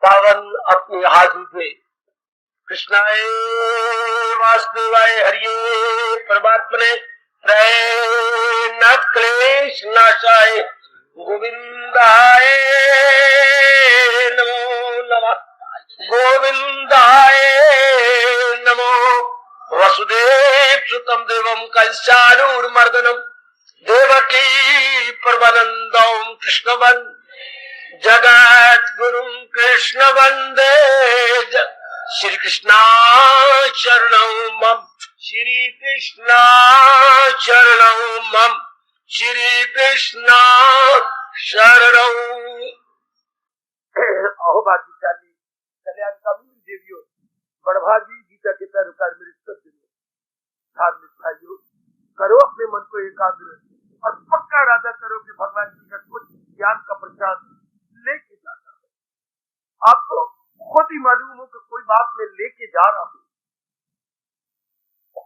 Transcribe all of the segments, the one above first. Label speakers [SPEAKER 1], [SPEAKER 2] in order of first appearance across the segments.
[SPEAKER 1] पावन अपनी हाथों पे कृष्णाय वासुदेवाय हरिये परमात्मने न क्लेश नाशाय गोविंदाय नमो नमः गोविंदाय नमो वसुदेव सुतम देवम कंसानूरमर्दनम देवकी परमानंदम कृष्ण जगत गुरु कृष्ण वंदे श्री कृष्णा शरणं मम श्री कृष्णा शरणं मम श्री कृष्णा शरणं। अहो भाग्यशाली कल्याणकामी देवियों, बड़भागी गीता के पैरोकार मेरे सज्जनों, धार्मिक भाइयों, करो अपने मन को एकाग्र और पक्का इरादा करो कि भगवान जी का कुछ ज्ञान का प्रसाद लेके जाना है। आपको खुद ही मालूम हो कि कोई बात मैं लेके जा रहा हूँ,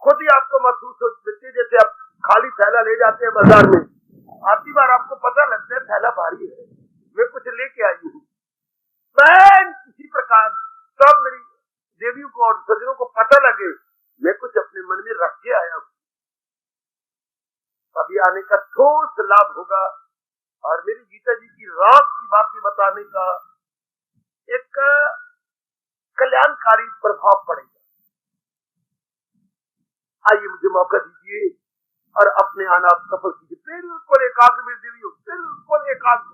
[SPEAKER 1] खुद ही आपको महसूस होती है जैसे आप खाली थैला ले जाते हैं बाजार में, आती बार आपको पता लगता है थैला भारी है, मैं कुछ लेके आई हूँ। मैं इसी प्रकार सब मेरी देवियों को और सज्जनों को पता लगे मैं कुछ अपने मन में रख के आया हूँ, अभी आने का ठोस लाभ होगा और मेरी गीता जी की रात की बातें बताने का एक कल्याणकारी प्रभाव पड़ेगा। आइए मुझे मौका दीजिए और अपने आना आप सफल कीजिए। बिल्कुल एकाग्र मेरी देवियों, बिल्कुल एकाग्र।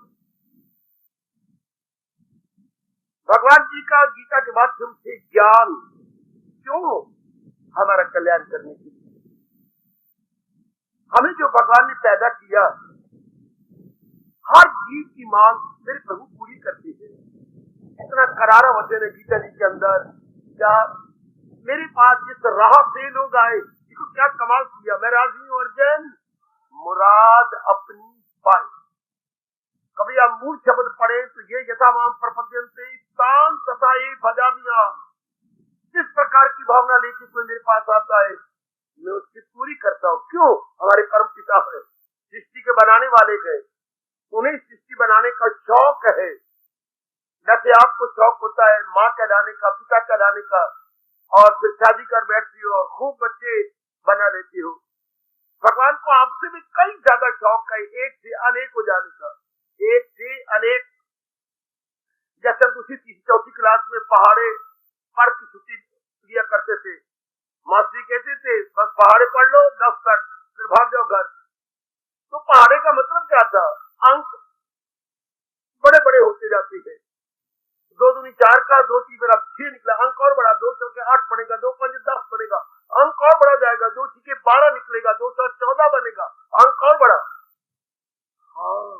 [SPEAKER 1] भगवान जी का गीता के माध्यम से ज्ञान क्यों? हमारा कल्याण करने के लिए। हमें जो भगवान ने पैदा किया, हर जीव की मांग मेरे प्रभु पूरी करती है। इतना करारा वचन है गीता जी के अंदर, क्या मेरे पास जिस राह से लोग आए, इसको क्या कमाल किया, मैं राजी हूं अर्जुन, मुराद अपनी पाए। कभी आप मूल शब्द पढ़े तो ये यथा माम प्रपद्यन्ते तान तथा ये भजामिया, जिस प्रकार की भावना लेके कोई मेरे पास आता है मैं उसकी पूरी करता हूँ। क्यों? हमारे परम पिता है, सृष्टि के बनाने वाले गए, उन्हें सृष्टि बनाने का शौक है। जैसे आपको शौक होता है माँ कहलाने का, पिता कहलाने का, और फिर शादी कर बैठती हो और खूब बच्चे बना लेती हो। भगवान को आपसे भी कई ज्यादा शौक है एक से अनेक हो जाने का, एक से अनेक। जैसे उसी तीसरी चौथी क्लास में पहाड़े पढ़ की छुट्टी दिया करते थे, मास्टरी कहते थे बस पहाड़े पढ़ लो 10 तक, फिर भाग जाओ घर। तो पहाड़े का मतलब क्या था? अंक बड़े बड़े होते जाते हैं, 2 दूनी 4 का, 2 3 मेरा 6 निकला, अंक और बड़ा, 2 चौके 8 बनेगा, 2 पंजे 10 बनेगा, अंक और बड़ा जाएगा, 2 छीके 12 निकलेगा, 2 7 14 बनेगा, अंक और बड़ा। हाँ,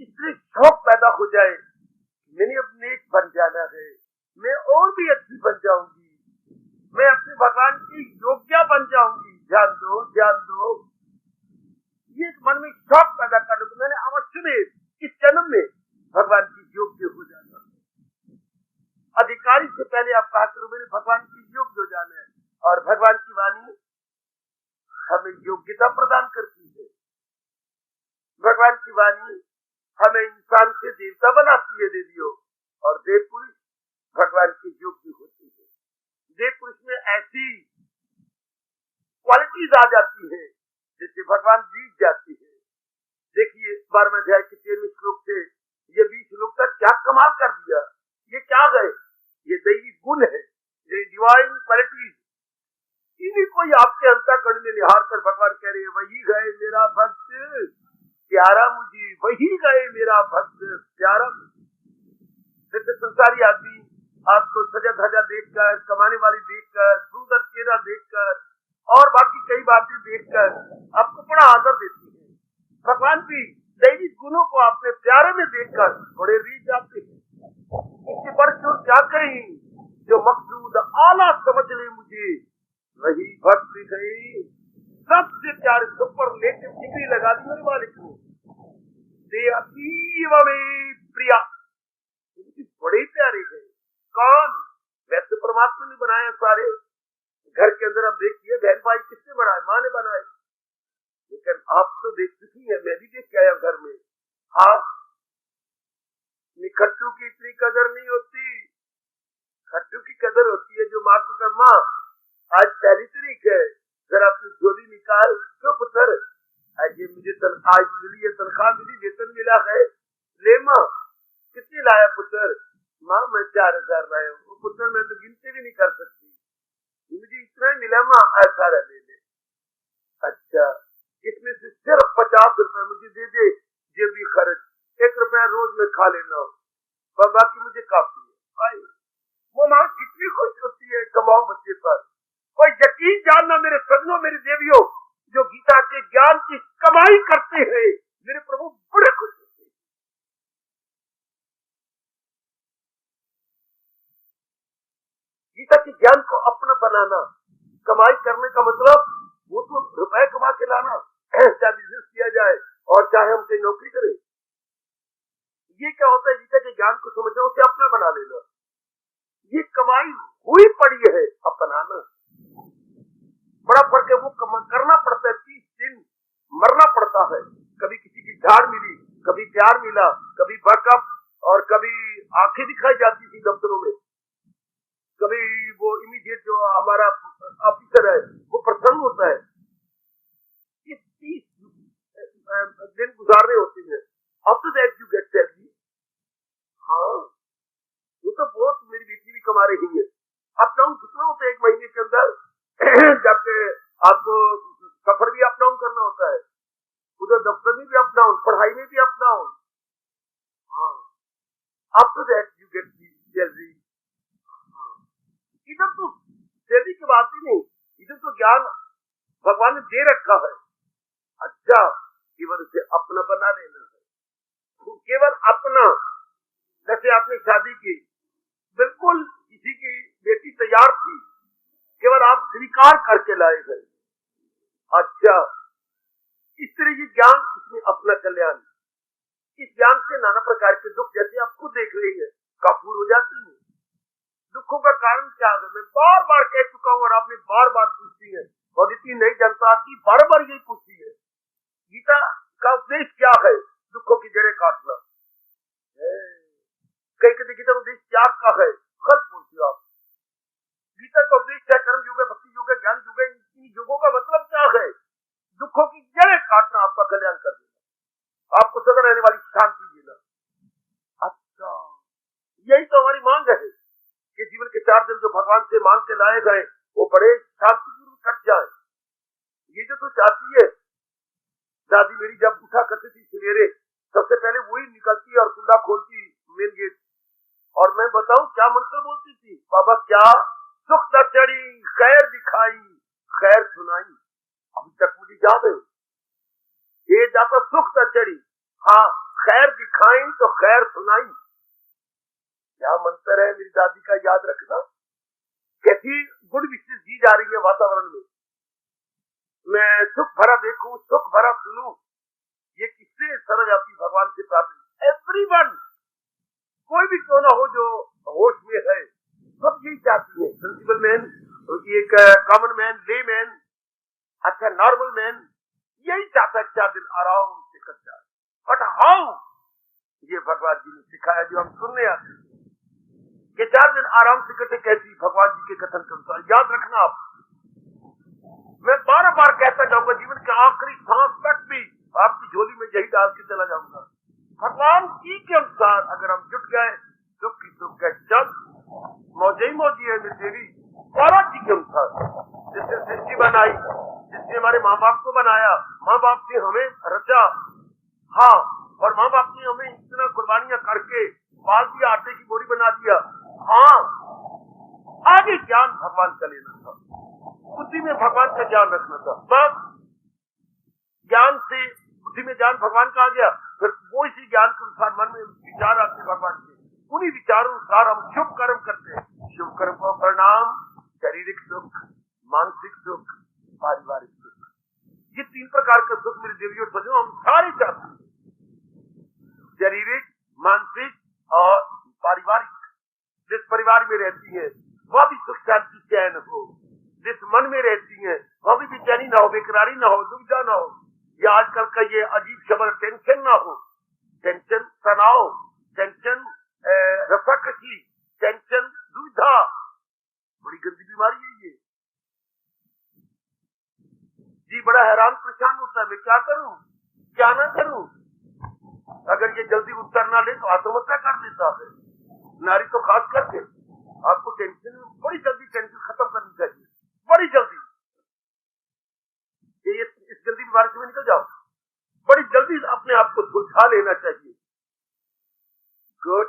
[SPEAKER 1] इसलिए शौक पैदा हो जाए, मैंने अपने एक बन जाना है, मैं और भी अच्छी बन जाऊंगी, मैं अपने भगवान की योग्य बन जाऊंगी। ध्यान दो, ध्यान दो, ये मन में शौक पैदा कर लो। मैंने अवश्य में इस जन्म में भगवान की योग्य हो जाना। अधिकारी से पहले आप कहा करो मैंने भगवान की योग्य हो जाना है, और भगवान की वाणी हमें योग्यता प्रदान करती है। भगवान की वाणी हमें इंसान से देवता बनाती है देवियों, और देव पुरुष भगवान के योग्य होते हैं। देव पुरुष में ऐसी क्वालिटीज आ जाती है जिससे भगवान जीत जाती है। देखिए 12वें अध्याय के 13वें श्लोक से ये 20 श्लोक तक क्या कमाल कर दिया। ये क्या गए? ये दैवी गुण है, ये डिवाइन क्वालिटीज, इन्हीं को आपके अंतःकरण में निहार कर भगवान कह रहे हैं वही गए मेरा भक्त प्यारा मुझे, वही गए मेरा भक्त प्यारा। जैसे संसारी आदमी आपको सजा धजा देखकर, कमाने वाली देखकर, सुंदर चेहरा देखकर और बाकी कई बातें देखकर आपको बड़ा आदर देती है। भगवान भी दैवी गुणों को अपने प्यारे में देखकर बड़े रीझ जाते हैं। इसके बढ़कर क्या कहीं, जो मकसूद आला समझ ले मुझे वही भक्त गई। सबसे प्यारे सुपरलेटिव डिग्री लगा दी मेरे मालिक ने, दे अतीव में प्रिया, बड़े प्यारे गए। कौन? वैसे परमात्मा ने बनाया सारे। घर के अंदर आप देखिए बहन भाई किसने बनाए? माँ ने बनाए। लेकिन आप तो देख चुकी है, मैं भी देख के आया घर में। हाँ, खट्टू की इतनी कदर नहीं होती। खट्टू की कदर होती है जो माँ को कहे, माँ आज 1 तारीख है, जरा अपनी झोली निकाल। क्यों पुत्र? आज ये मुझे आज मिली है, तनख्वाह मिली, वेतन मिला है, ले माँ। कितनी लाया पुत्र? माँ मैं 4000 लाया हूँ। पुत्र मैं तो गिनती भी नहीं कर सकती, मुझे इतना ही मिला माँ, ऐसा ले ले। अच्छा, इसमें से सिर्फ 50 रुपए मुझे दे दे, ये भी खर्च, 1 रुपया रोज में खा लेना, बाकी मुझे काफी है। वो माँ कितनी खुश होती है कमाओ बच्चे पर। और यकीन जानना मेरे सजनों, मेरी देवियों, जो गीता के ज्ञान की कमाई करते हैं, मेरे प्रभु बड़े खुश होते हैं। गीता के ज्ञान को अपना बनाना, कमाई करने का मतलब वो तो रुपए कमा के लाना, चाहे बिजनेस किया जाए और चाहे हम कहीं नौकरी करें। ये क्या होता है? गीता के ज्ञान को समझना, उसे अपना बना लेना। ये कमाई हुई पड़ी है, अपनाना बड़ा फर्क है। वो करना पड़ता है, 30 दिन मरना पड़ता है। कभी किसी की झाड़ मिली, कभी प्यार मिला, कभी बैकअप, और कभी आंखें दिखाई जाती थी दफ्तरों में, कभी वो इमीडिएट जो हमारा ऑफिसर है वो प्रसन्न होता है। ये 30 दिन गुजारने होते हैं। After that you get salary. हाँ, वो तो बहुत, मेरी बेटी भी कमा रही है। अप डाउन कितना होता है 1 महीने के अंदर? जबकि आपको सफर भी अप डाउन करना होता है, उधर दफ्तर में भी अप डाउन, पढ़ाई में भी अप डाउन। हाँ, after that you get salary. इधर तो सैलरी की बात ही नहीं, इधर तो ज्ञान भगवान ने दे रखा है। अच्छा, केवल उसे अपना बना लेना है, केवल अपना। जैसे आपने शादी की, बिल्कुल किसी की बेटी तैयार थी, केवल आप स्वीकार करके लाए गए। अच्छा, इस तरह ये ज्ञान, इसमें अपना कल्याण। इस ज्ञान से नाना प्रकार के दुख, जैसे आप खुद देख रही है, काफूर हो जाती है। दुखों का कारण क्या है? मैं बार बार कह चुका हूं और आपने बार बार पूछती है, और इतनी नई जनता की बार बार यही पूछती है, गीता का उपदेश क्या है? दुखों की जड़ें काटना। कई कहते गीता का उपदेश त्याग का है, गलत बोलती हो आप। गीता का उपदेश क्या? कर्म योग है, भक्ति योग है, ज्ञान योग है। इन योगों का मतलब क्या है? दुखों की जड़ें काटना, आपका कल्याण कर देना, आपको सदा रहने वाली शांति देना। अच्छा, यही तो हमारी मांग है कि जीवन के 4 दिन जो भगवान से मांग के लाए गए, वो बड़े शांतिपूर्वक कट जाए। ये जो तो चाहती है, दादी मेरी जब उठा करती थी सवेरे, सबसे पहले वही निकलती और कुंडा खोलती मेन गेट, और मैं बताऊं क्या मंत्र बोलती थी? बाबा क्या सुख न चढ़ी, खैर दिखाई, खैर सुनाई। अभी तक मुझे याद है, ये जाता सुख न चढ़ी, हाँ खैर दिखाई तो खैर सुनाई। क्या मंत्र है मेरी दादी का, याद रखना। कैसी गुड विशेष दी जा रही है वातावरण में। मैं सुख भरा देखूं, सुख भरा सुनूं, ये किससे? सर्वव्यापी भगवान से प्राप्त। एवरीवन, कोई भी क्यों ना हो जो होश में है, सब यही चाहती है। सेंसिबल मैन, एक कॉमन मैन, ले मैन, अच्छा नॉर्मल मैन, यही चाहता है 4 दिन आराम से कट जाए। But how? ये भगवान जी ने सिखाया, जो हम सुनने आते हैं कि 4 दिन आराम से कटे कैसी, भगवान जी के कथन के अनुसार। याद रखना आप, मैं बार बार कहता जाऊंगा, जीवन के आखिरी सांस तक भी आपकी झोली में यही डाल के चला जाऊंगा। भगवान जी के अनुसार अगर हम जुट गए, सुख की सुख गए, चल मौजे ही मौजी है मेरी देवी। महाराज जी के अनुसार, जिसने सृष्टि बनाई, जिसने हमारे माँ बाप को बनाया, माँ बाप ने हमें रचा, हाँ, और माँ बाप ने हमें इतना कुर्बानियां करके पाल दिया, आटे की बोरी बना दिया। हाँ, आगे ज्ञान भगवान का लेना था, बुद्धि में भगवान का ज्ञान रखना था। बस ज्ञान से बुद्धि में ज्ञान भगवान का आ गया, फिर वो इसी ज्ञान के अनुसार मन में विचार आते भगवान के, उन्हीं विचारों अनुसार हम शुभ कर्म करते हैं। शुभ कर्म को परिणाम शारीरिक सुख, मानसिक सुख, पारिवारिक सुख। ये 3 प्रकार का सुख मेरे देवियों सजो हम सारे चाहते हैं, शारीरिक, मानसिक और पारिवारिक। जिस परिवार में रहती है वह भी सुख शांति चैन हो, जिस मन में रहती है वह भी बेचैनी ना हो, बेकरारी ना हो, दुविधा ना हो, या आजकल का ये अजीब शब्द टेंशन ना हो। टेंशन, तनाव, टेंशन क्या करूं, क्या ना करूं। अगर ये जल्दी उत्तर ना ले तो आत्महत्या कर लेता है। नारी तो खास करके आपको टेंशन, बड़ी जल्दी टेंशन खत्म करनी चाहिए, बड़ी जल्दी। ये इस जल्दी बीमारी में निकल जाओ, बड़ी जल्दी अपने आप को सुलझा लेना चाहिए। गुड,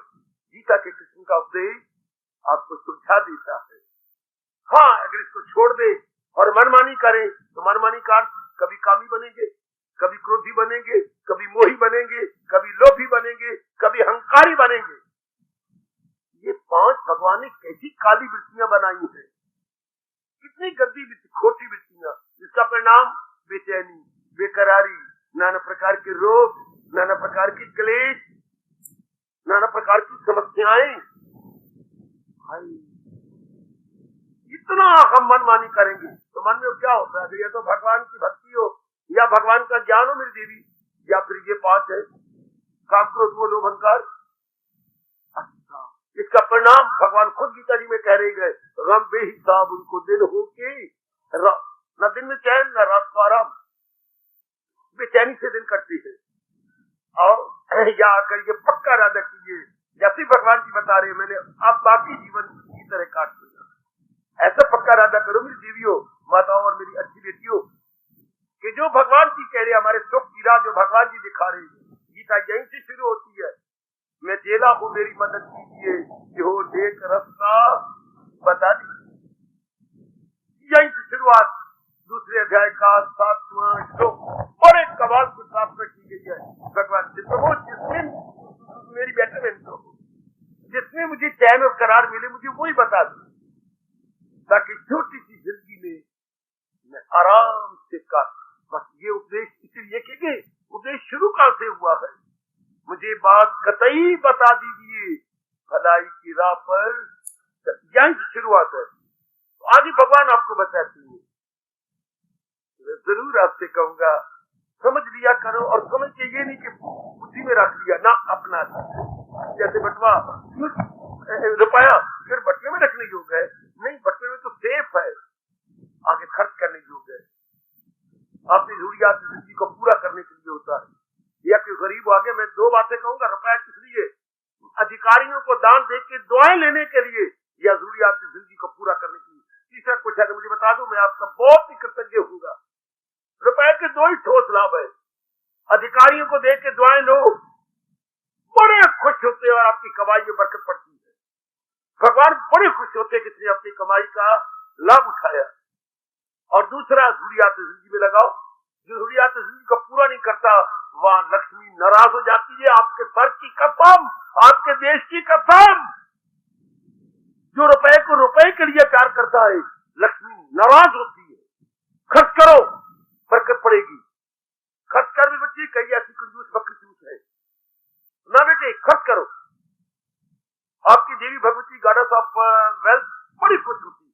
[SPEAKER 1] गीता के कृष्ण का उपदेश आपको सुलझा देता है। हाँ, अगर इसको छोड़ दे और मनमानी करें तो मनमानी का कभी कामी बनेंगे, कभी क्रोधी बनेंगे, कभी मोही बनेंगे, कभी लोभी बनेंगे, कभी हंकारी बनेंगे। ये 5 भगवान ने कैसी काली वृत्तियां बनाई हैं, कितनी गंदी खोटी वृत्तियां, जिसका परिणाम बेचैनी, बेकरारी, नाना प्रकार के रोग, नाना प्रकार की क्लेश, नाना प्रकार की समस्याएं। इतना हम मनमानी करेंगे तो मन में क्या होता है? या तो भगवान की भक्ति हो, या भगवान का ज्ञान हो मेरी देवी, या फिर ये 5 है, काम, क्रोध, मोह, लोभ, अहंकार। अच्छा, इसका परिणाम भगवान खुद गीता जी में कह रहे गए, गम बेहिसाब उनको दिन हो के, न दिन में चैन न रात को आराम, बेचैनी से दिन कटती है। और या आकर ये पक्का इरादा कीजिए, जैसे भगवान जी बता रहे, मैंने आप बाकी जीवन की तरह काट दिया। ऐसा पक्का इरादा करो मेरी देवियों, माताओं और मेरी अच्छी बेटियों, कि जो भगवान जी कह रहे, हमारे सुख की राह जो भगवान जी दिखा रहे हैं, गीता यहीं से शुरू होती है। मैं चेला हूं, मेरी मदद कीजिए, जो देख रास्ता बता दीजिए। यहीं से शुरुआत दूसरे अध्याय का 7वां श्लोक बड़े कमाल से प्राप्त की गई है। भगवान से प्रभु, जिसने मेरी बेटे बहन, जिसने मुझे चैन और करार मिले, मुझे वही बता दो, ताकि छोटी सी जिंदगी में मैं आराम से कर। बस ये उपदेश इसलिए कि उपदेश शुरू कहां से हुआ है, मुझे बात कतई बता दीजिए, भलाई की राह पर यहीं से शुरुआत है। तो आगे भगवान आपको बताते हैं। मैं जरूर आपसे कहूंगा, समझ लिया करो, और समझ के ये नहीं कि बुद्धि में रख लिया ना, अपना जैसे बटवा रुपया फिर बटवे में रखने योग्य है नहीं, बटवे में तो सेफ है, आगे खर्च करने योग्य है। आपकी जरूरियात जिंदगी को पूरा करने के लिए होता है। या कोई गरीब आगे, मैं 2 बातें कहूंगा, रुपया किस लिए? अधिकारियों को दान दे के दुआएं लेने के लिए, या जरूरियात जिंदगी को पूरा करने के लिए। तीसरा कुछ है तो मुझे बता दो, मैं आपका बहुत ही कृतज्ञ होऊंगा। रुपए के 2 ही ठोस लाभ है। अधिकारियों को दे के दुआएं लो, बड़े खुश होते हैं और आपकी कमाई में बरकत पड़ती है। भगवान बड़े खुश होते हैं किसने अपनी कमाई का लाभ उठाया। और दूसरा, जरूरियात जिंदगी में लगाओ। जो जरूरियात जिंदगी को पूरा नहीं करता, वहां लक्ष्मी नाराज हो जाती है। आपके सर की कसम, आपके देश की कसम, जो रुपए को रुपए के लिए प्यार करता है, लक्ष्मी नाराज होती है। खर्च करो, बरकत पड़ेगी। खर्च कर भी बच्चे, कई ऐसी कंजूस बकरी चूस है ना बेटे, खर्च करो। आपकी देवी भगवती गॉडेस ऑफ वेल्थ बड़ी खुश होती है।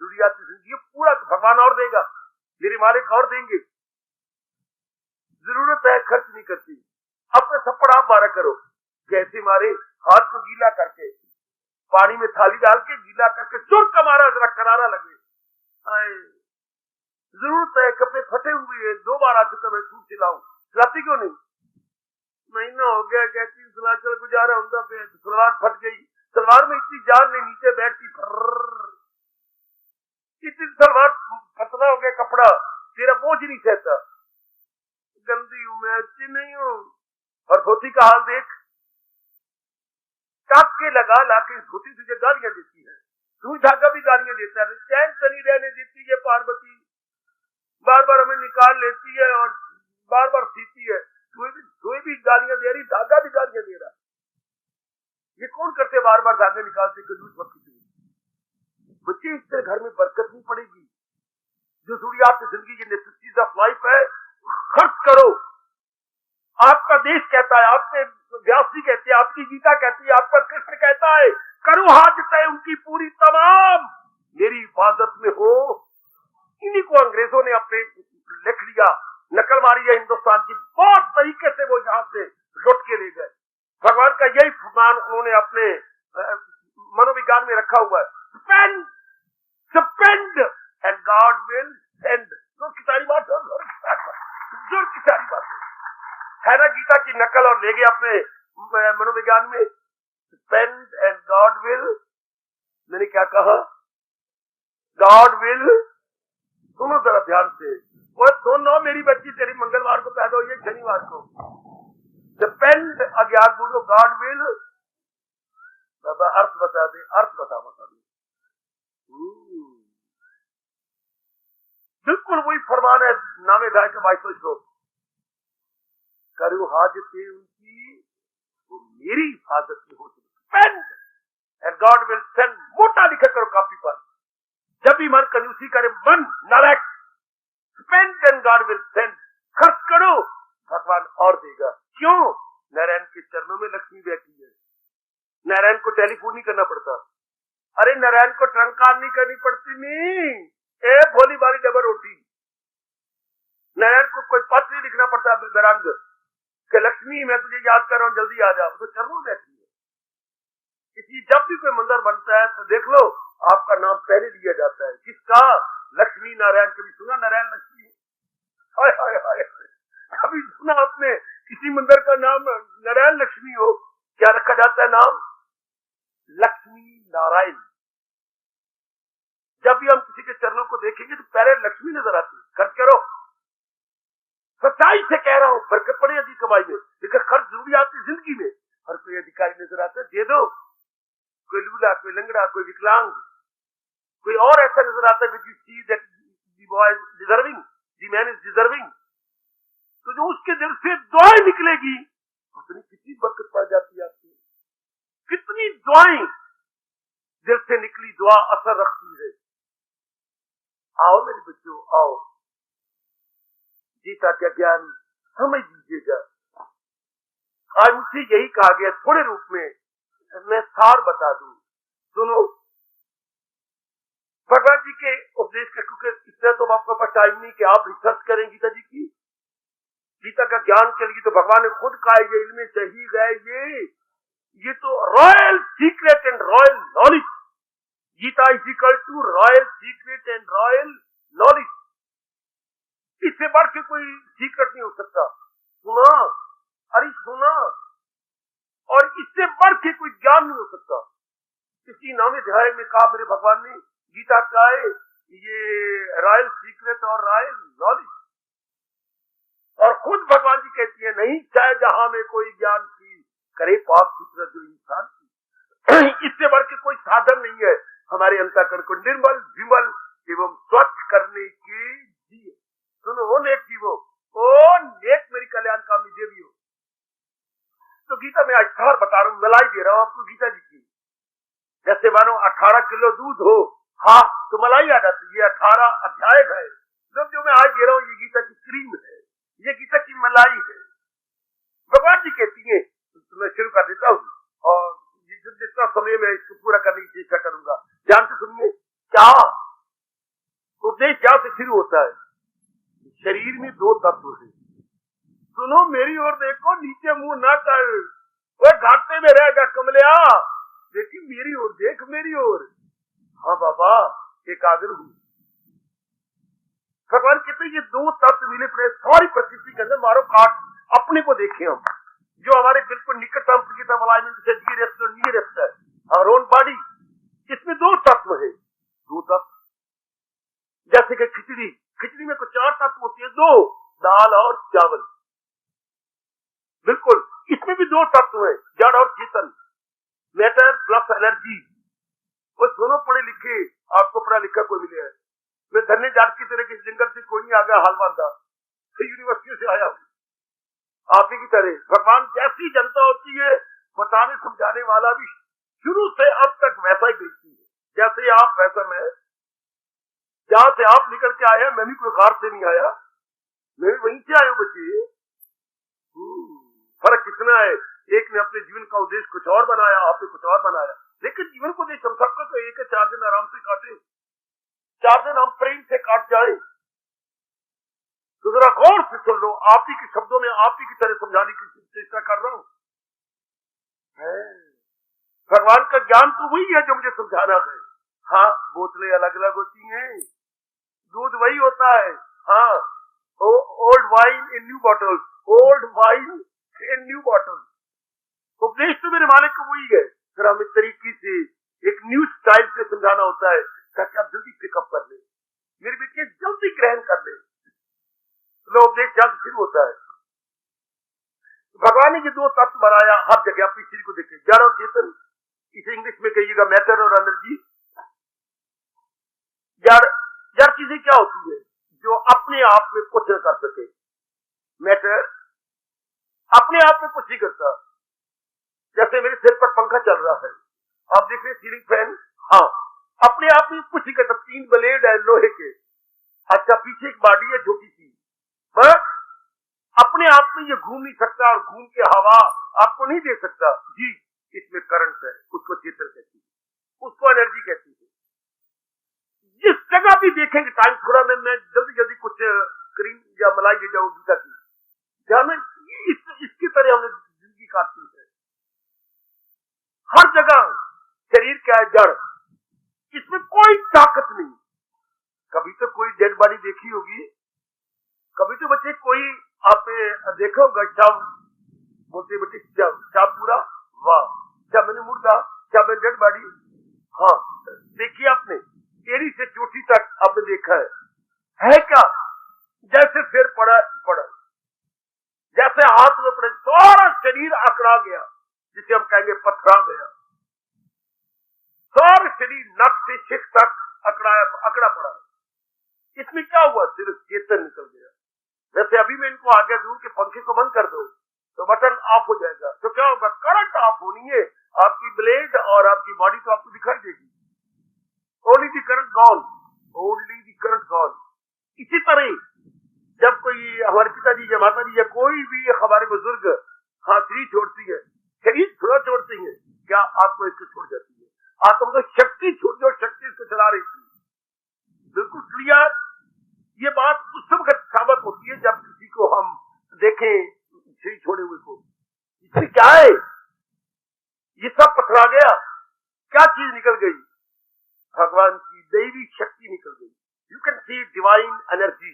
[SPEAKER 1] जरूरियात जिंदगी पूरा भगवान और देगा, मेरे मालिक और देंगे। जरूरत है, खर्च नहीं करती। अपने थप्पड़ आप मारा करो, जैसे मारे, हाथ को गीला करके, पानी में थाली डाल के गीला करके जोर का मारा, जरा करारा लगे। जरूरत है, कपड़े फटे हुए हैं, 2 बार आ चुका, मैं सूट सिलाऊं, सिलाती क्यों नहीं? महीना हो गया, कहती सलवार चल गुजारा होता पे, सलवार फट गई। सलवार में इतनी जान नहीं, नीचे बैठती इतनी सलवार पतला हो गया कपड़ा, तेरा बोझ नहीं सहता। गंदी हूं मैं, अच्छी नहीं हूं। और धोती का हाल देख, टाके लगा लाके धोती तुझे गालियां देती है, सुई धागा भी गालियां देता है, चैन से नहीं रहने देती है पार्वती, बार बार हमें निकाल लेती है और बार बार सीती है। सुई भी गालियां दे रही, धागा भी गालियां दे रहा। ये कौन करते बार बार धागे निकालते? कंजूस बकरी बच्चे, इस तरह घर में बरकत नहीं पड़ेगी। जो जरूरियात जिंदगी की नेसेसिटीज ऑफ लाइफ है, खर्च करो। आपका देश कहता है, आपके व्यास जी कहते हैं, आपकी गीता कहती है, आपका कृष्ण कहता है, करो हाजतें उनकी पूरी तमाम, मेरी हिफाजत में हो। इन्हीं को अंग्रेजों ने अपने लिख लिया, नकल मारी है हिंदुस्तान की, बहुत तरीके से वो यहां से लुट के ले गए। भगवान का यही फरमान उन्होंने अपने मनोविज्ञान में रखा हुआ है, spend and God will send। तो कितानी बात जोर की सारी बातें है ना गीता की नकल और ले गए अपने मनोविज्ञान में। स्पेंड एंड गॉड विल, मैंने क्या कहा? God will. सुनो जरा ध्यान से, वो सुनो मेरी बच्ची, तेरी मंगलवार को पैदा हुई है, शनिवार को। स्पेंड अज्ञात बोलो, गॉड विल। बाबा अर्थ बता दे, अर्थ बता दे। बिल्कुल वही फरमान है नामे अध्याय का 22वां श्लोक, करो हाजते उनकी वो मेरी हिफाजत में हो। Spend and God will send, मोटा लिखा करो कॉपी पर। जब भी मन कंजूसी करे, मन नालायक, spend and God will send, खर्च करो भगवान और देगा। क्यों? नारायण के चरणों में लक्ष्मी बैठी है, नारायण को टेलीफोन नहीं करना पड़ता। अरे नारायण को ट्रंक कॉल नहीं करनी पड़ती, नहीं ए भोली बारी डबल रोटी। नारायण को कोई पत्र नहीं लिखना पड़ता बेरंग कि लक्ष्मी मैं तुझे याद कर रहा हूं, जल्दी आ जा, तो चरणों में बैठी है। इसलिए जब भी कोई मंदिर बनता है तो देख लो आपका नाम पहले लिया जाता है। किसका? लक्ष्मी नारायण। कभी सुना नारायण लक्ष्मी? हाय हाय हाय, कभी सुना आपने किसी मंदिर का नाम नारायण लक्ष्मी हो? क्या रखा जाता है नाम? लक्ष्मी नारायण। जब भी हम किसी के चरणों को देखेंगे तो पहले लक्ष्मी नजर आती है। खर्च करो, सच्चाई से कह रहा हूं, बरकत पड़े अधिक कमाई में, लेकिन खर्च जरूरी आती जिंदगी में। हर कोई अधिकारी नजर आता है, दे दो। कोई लूला, कोई लंगड़ा, कोई विकलांग, कोई और ऐसा नजर आता है which you see that the boy is deserving, the man is deserving, तो जो उसके दिल से दुआएं निकलेगी, अपनी कितनी बरकत पड़ जाती है आपकी। कितनी दुआएं दिल से निकली दुआ असर रखती है। आओ मेरे बच्चों, आओ, गीता का ज्ञान हमें दीजिएगा। आज मुझसे यही कहा गया, थोड़े रूप में मैं सार बता दूं। सुनो, भगवान जी के उपदेश का, क्योंकि इतना तो आपके पास टाइम नहीं कि आप रिसर्च करें गीता जी की। गीता का ज्ञान के लिए तो भगवान ने खुद कहा, ये इल्म चाहिए गए, ये तो royal secret and royal knowledge. Gita is equal to royal secret and royal knowledge. इससे बढ़ के कोई सीक्रेट नहीं हो सकता। सुना, अरे सुना, और इससे बढ़ के कोई ज्ञान नहीं हो सकता। इसी 9वें अध्याय में कहा मेरे भगवान ने, गीता का है ये रॉयल सीक्रेट और रॉयल नॉलेज। और खुद भगवान जी कहती है, नहीं चाहे जहां में कोई ज्ञान की करे पाप फितरत जो इंसान की। इससे बढ़ के कोई साधन नहीं है हमारे अंतःकरण को निर्मल विमल एवं स्वच्छ करने के लिए। सुनो ओ नेक जीवो, ओ नेक मेरी कल्याण कामी देवी हो। तो गीता में आज सार बता रहा हूं, मलाई दे रहा हूं आपको गीता जी की। जैसे मानो 18 किलो दूध हो, हाँ तो मलाई आ जाती। ये 18 अध्याय है, जो मैं आज दे रहा हूं ये गीता की क्रीम है, ये गीता की मलाई है। भगवान जी कहती है, तो मैं शुरू कर देता हूँ, और जितना समय मैं इसको पूरा करने की चेष्टा करूंगा। ध्यान से सुनिए, क्या उपदेश क्या से शुरू होता है। शरीर में 2 तत्व है। सुनो मेरी ओर देखो, नीचे मुंह ना कर, वो घाटे में रहेगा कमलिया, लेकिन मेरी ओर देख, मेरी ओर। हाँ बाबा एकाग्र हूं। भगवान कहते ये 2 तत्व मिले पड़े सारी प्रकृति के अंदर, मारो काट अपने को देखे हम, जो हमारे बिल्कुल निकटतम प्रकृति अलाइनमेंट से नियरेस्ट है, आवर ओन बॉडी। इसमें 2 तत्व है, 2 तत्व। जैसे कि खिचड़ी में कुछ 4 तत्व होती है, 2 दाल और चावल। बिल्कुल इसमें भी 2 तत्व है, जड़ और चेतन, मैटर प्लस एनर्जी। वो दोनों पढ़े लिखे, आपको पढ़ा लिखा कोई मिले है। मैं धन्य जाट की तरह के जंगल से कोई नहीं आ गया हालवांदा, यूनिवर्सिटी से आया हूं आप ही की तरह। भगवान जैसी जनता होती है, बताने समझाने वाला भी शुरू से अब तक वैसा ही बेचती है। जैसे आप वैसा मैं, जहां से आप निकल के आए, मैं भी कोई गार से नहीं आया, मैं भी वहीं से आया हूं बच्चे। फर्क कितना है, एक ने अपने जीवन का उद्देश्य कुछ और बनाया, आपने कुछ और बनाया, लेकिन जीवन को उद्देश्य हम सबका तो एक है। 4 दिन आराम से काटे, 4 दिन हम प्रेम से काट जाए। तो जरा गौर से सुन लो, आप ही के शब्दों में आप ही की तरह समझाने की चेष्टा कर रहा हूं। भगवान का ज्ञान तो वही है जो मुझे समझाना है। हाँ बोतलें अलग अलग होती हैं, दूध वही होता है, हाँ old wine in new bottles, old wine in new bottles. उपदेश तो मेरे मालिक को वही है, फिर हमें तरीके से एक न्यू स्टाइल से समझाना होता है ताकि आप जल्दी पिकअप कर ले, मेरे बेटे जल्दी ग्रहण कर ले। तो उपदेश जल्द शुरू होता है। भगवान ने ये दो तत्व बनाया हर जगह अपनी शरीर को देखे, जड़ और चेतन। इसे इंग्लिश में कहिएगा मैटर और एनर्जी। जड़ चीजें क्या होती है? जो अपने आप में कुछ न कर सके। मैटर अपने आप में कुछ नहीं करता। जैसे मेरे सिर पर पंखा चल रहा है, आप देख रहे सीलिंग फैन, हाँ, अपने आप में कुछ नहीं करता। 3 ब्लेड है लोहे के, अच्छा पीछे एक बॉडी है छोटी सी, बस अपने आप में ये घूम नहीं सकता और घूम के हवा आपको नहीं दे सकता। जी, इसमें करंट है, उसको चेतन कहती है, उसको एनर्जी कहती है। जिस जगह भी देखेंगे, टाइम थोड़ा मैं जल्दी कुछ क्रीम या मलाई ले जाऊं गीता की, ध्यान में इसकी तरह हमने जिंदगी काटती है। हर जगह शरीर क्या है? जड़। इसमें कोई ताकत नहीं। कभी तो कोई डेड बॉडी देखी होगी, कभी तो बच्चे कोई आपने देखा होगा, शव बोलते बच्चे, शव पूरा, वाह, क्या मैंने मुर्दा, क्या मैंने डेड बॉडी, हाँ देखिए आपने, एड़ी से चोटी तक आपने देखा है क्या? जैसे फिर पड़ा, जैसे हाथ में पड़े, सारा शरीर अकड़ा गया, जिसे हम कहेंगे पथरा गया। सारा शरीर नख से शिख तक अकड़ा पड़ा। इसमें क्या हुआ? सिर्फ चेतन निकल गया। जैसे अभी मैं इनको आगे दूं कि पंखे को बंद कर दो तो बटन ऑफ हो जाएगा, तो क्या होगा? करंट ऑफ होनी है, आपकी ब्लेड और आपकी बॉडी तो आपको दिखाई देगी। Only the current gone, only the current gone. इसी तरह जब कोई हमारे पिताजी या माता जी या कोई भी हमारे बुजुर्ग शरीर छोड़ती है, शरीर थोड़ा छोड़ती है, क्या आपको इसको छोड़ जाती है? आत्मा को शक्ति छोड़, जो शक्ति इसको चला रही थी। बिल्कुल क्लियर। ये बात उस समय साबित होती है जब किसी को हम देखें शरीर छोड़े हुए को। इसमें क्या है? ये सब पथरा गया। क्या चीज निकल गई? भगवान की दैवी शक्ति निकल गई। You can see divine energy,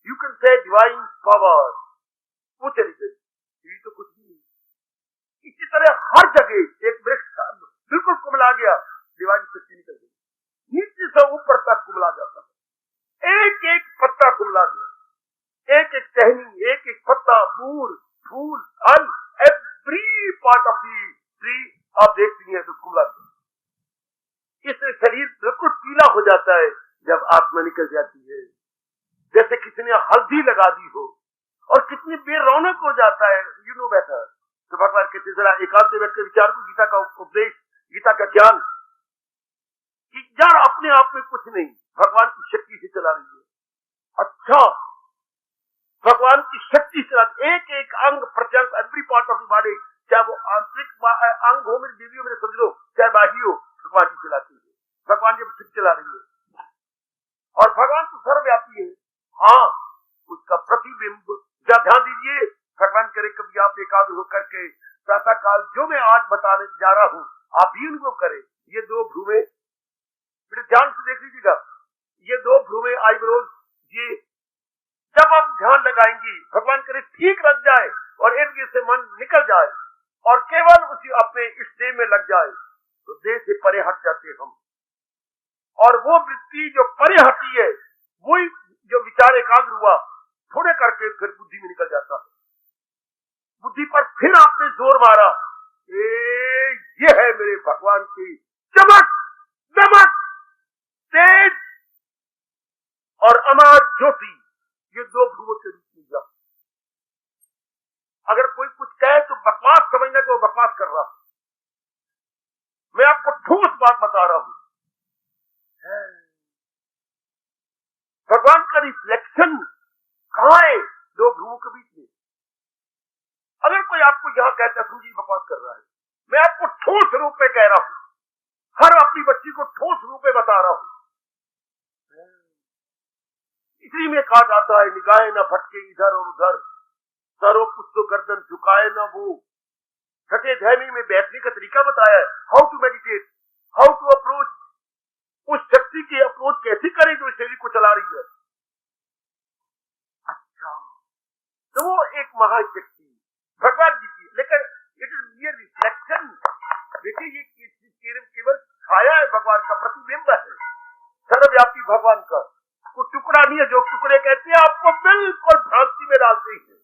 [SPEAKER 1] you can say divine power, वो चली गई। ये तो कुछ नहीं। इसी तरह हर जगह एक वृक्ष बिल्कुल कुमला गया, डिवाइन शक्ति निकल गई। नीचे से ऊपर तक कुमला जाता है, एक एक पत्ता कुमला गया, एक एक टहनी, एक एक पत्ता, बूर, फूल, फल, every part of the tree आप देखती हैं तो कुमला गया। इससे शरीर बिल्कुल पीला हो जाता है जब आत्मा निकल जाती है, जैसे किसी ने हल्दी लगा दी हो, और कितनी बेरौनक हो जाता है। You know better. तो भगवान कहते जरा एकांत में बैठ के विचार को, गीता का उपदेश, गीता का ज्ञान, कि यार अपने आप में कुछ नहीं, भगवान की शक्ति से चला रही है। अच्छा, भगवान की शक्ति से एक एक अंग प्रत्यंग, every part of the body, चाहे वो आंतरिक अंग हो, मेरे देवी हो, मेरे समझ लो, चाहे बाह्य हो, भगवान जी चलाती है। भगवान जब सिर्फ चला रही है, और भगवान तो सर्वव्यापी है। हाँ, उसका प्रतिबिंब, जब ध्यान दीजिए, भगवान करे कभी आप एकाग्र होकर के प्रातः काल जो मैं आज बताने जा रहा हूं, आप भी उनको करें। ये 2 भ्रूमें, मेरे ध्यान से देख लीजिएगा, ये 2 भ्रूमें आईब्रोज, ये जब आप ध्यान लगाएंगी, भगवान करे ठीक लग जाए और इर्द गिर्द से मन निकल जाए और केवल उसी अपने स्टेज में लग जाए, तो देह से परे हट जाते हम। और वो वृत्ति जो परे हटी है, वही जो विचार एकाग्र हुआ, थोड़े करके फिर बुद्धि में निकल जाता है। बुद्धि पर फिर आपने जोर मारा, ये है मेरे भगवान की चमक, दमक, तेज और अमर ज्योति। ये 2 भ्रूमों के बीच में जा। अगर कोई कुछ कहे तो बकवास समझना कि वो बकवास कर रहा। मैं आपको ठोस बात बता रहा हूं। भगवान का रिफ्लेक्शन कहां है? 2 भ्रूमों के बीच में। अगर कोई आपको यहां कहता है समझिए बकवास कर रहा है, मैं आपको ठोस रूप में कह रहा हूं, हर अपनी बच्ची को ठोस रूप में बता रहा हूं। इसलिए में कहा जाता है, निगाहें न भटके इधर और उधर, सरो कुछ तो गर्दन झुकाए न वो। छठे अध्याय में बैठने का तरीका बताया है, how to meditate, how to approach, उस शक्ति की अप्रोच कैसे करें जो शरीर को चला रही है। अच्छा, तो वो एक महाशक्ति भगवान जी की, लेकिन इट इज ये रिफ्लेक्शन। देखिए ये केवल छाया है, भगवान का प्रतिबिंब है, सर्वव्यापी भगवान का, वो टुकड़ा नहीं है। जो टुकड़े कहते हैं आपको बिल्कुल भ्रांति में डालते हैं।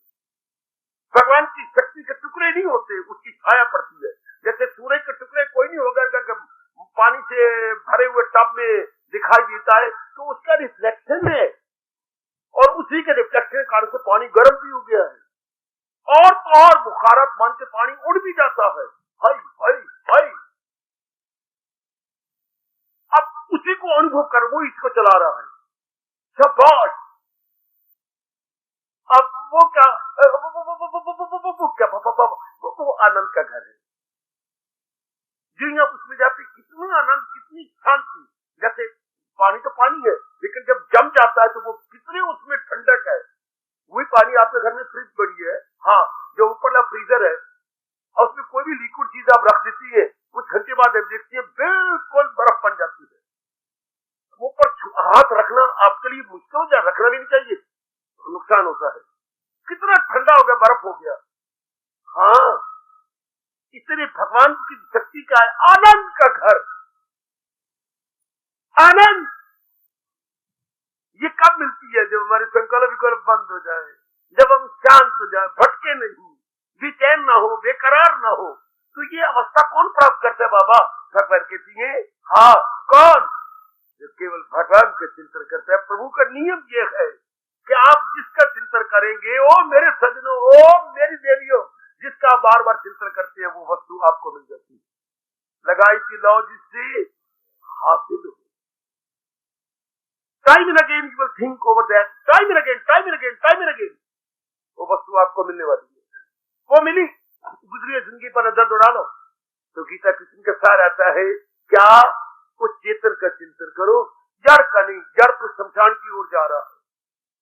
[SPEAKER 1] भगवान की शक्ति के टुकड़े नहीं होते, उसकी छाया पड़ती है। जैसे सूरज के टुकड़े कोई नहीं होगा, अगर पानी से भरे हुए टब में दिखाई देता है तो उसका रिफ्लेक्शन है, और उसी के रिफ्लेक्शन के कारण से पानी गर्म भी हो गया है, और तो और बुखारत मान के पानी उड़ भी जाता है। हाय हाय हाय, अब उसी को अनुभव कर, वो इसको चला रहा है। शाबाश। अब वो क्या, वो आनंद का घर है। जो आप उसमें जाते कितना आनंद, कितनी शांति। जैसे पानी तो पानी है, लेकिन जब जम जाता है तो वो कितने उसमें ठंडक है। वही पानी आपके घर में फ्रिज बड़ी है, हाँ, जो ऊपर फ्रीजर है, और उसमें कोई भी लिक्विड चीज आप रख देती है, कुछ घंटे बाद देखती है बिल्कुल बर्फ बन जाती है। वो पर हाथ रखना आपके लिए मुश्किल हो जाए, रखना भी नहीं चाहिए, नुकसान होता है। कितना ठंडा हो गया, बर्फ हो गया। हाँ, इसलिए भगवान की शक्ति का है आनंद का घर। आनंद ये कब मिलती है? जब हमारे संकल्प विकल्प बंद हो जाए, जब हम शांत हो जाए, भटके नहीं, बेचैन ना हो, बेकरार ना हो। तो ये अवस्था कौन प्राप्त करता है बाबा? भगवान कहती है, हाँ, कौन? जो केवल भगवान का चिंतन करता है। प्रभु का नियम ये है कि आप जिसका चिंतन करेंगे, ओ मेरे सजनों, ओ मेरी देवियों, जिसका आप बार बार चिंतन करते हैं, वो वस्तु आपको मिल जाती है। लगाई थी लौ जिससे हासिल हो। Time and again you will think over that, time and again, time and again, time and again, वो वस्तु आपको मिलने वाली है। वो मिली, गुजरी जिंदगी पर नजर दौड़ा लो तो गीता कृष्ण का सार आता है, क्या उस चेतन का चिंतन करो, जड़ का नहीं। जड़ तो शमशान की ओर जा रहा है।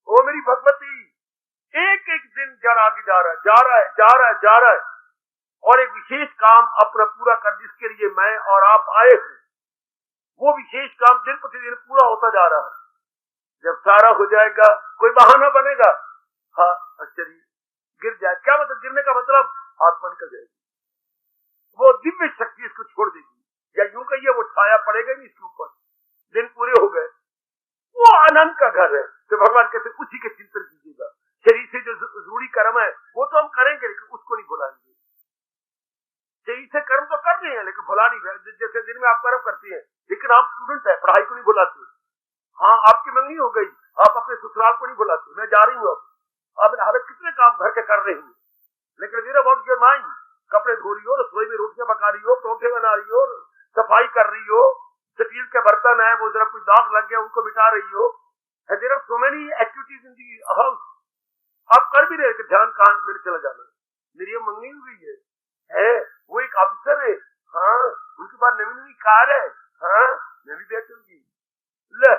[SPEAKER 1] ओ मेरी भगवती, एक एक दिन जड़ आगे जा रहा है, जा रहा है, जा रहा है, जा रहा है, और एक विशेष काम अपना पूरा कर, जिसके लिए मैं और आप आए हैं, वो विशेष काम दिन प्रतिदिन पूरा होता जा रहा है। जब सारा हो जाएगा, कोई बहाना बनेगा, हाँ शरीर गिर जाए, क्या मतलब गिरने का मतलब? आत्मा निकल जाएगी, वो दिव्य शक्ति इसको छोड़ देगी, या यूं कहिए वो छाया पड़ेगा नहीं इसके ऊपर। दिन पूरे हो गए, वो आनंद का घर है। तो भगवान कहते उसी के चिंतन कीजिएगा। शरीर से जो रूढ़ी कर्म है वो तो हम करेंगे, लेकिन उसको नहीं भुलाएंगे। शरीर से कर्म तो कर रहे हैं, लेकिन भुला नहीं रहे। जैसे दिन में आप कर्म करती हैं, लेकिन आप स्टूडेंट है, पढ़ाई को नहीं भुलाते। हाँ, आपकी मंगनी हो गई, आप अपने ससुराल को नहीं भुलाते। मैं जा रही हूँ, अब हालत कितने काम घर के कर रही हूँ, लेकिन वेयर अबाउट योर माइंड, कपड़े धो रही हो, रसोई में रोटियां पका रही हो, परोठे बना रही हो, सफाई कर रही हो, स्टील के बर्तन है वो जरा कोई दाग लग गया उनको मिटा रही हो। There are so many activities in the house, आप कर भी रहे थे। ध्यान कहां मेरे चला जाना, मेरी मंगनी हुई है, वो एक ऑफिसर है, हाँ, उनके पास नवी नवी कार है, हाँ, मैं भी बेचूंगी। ले,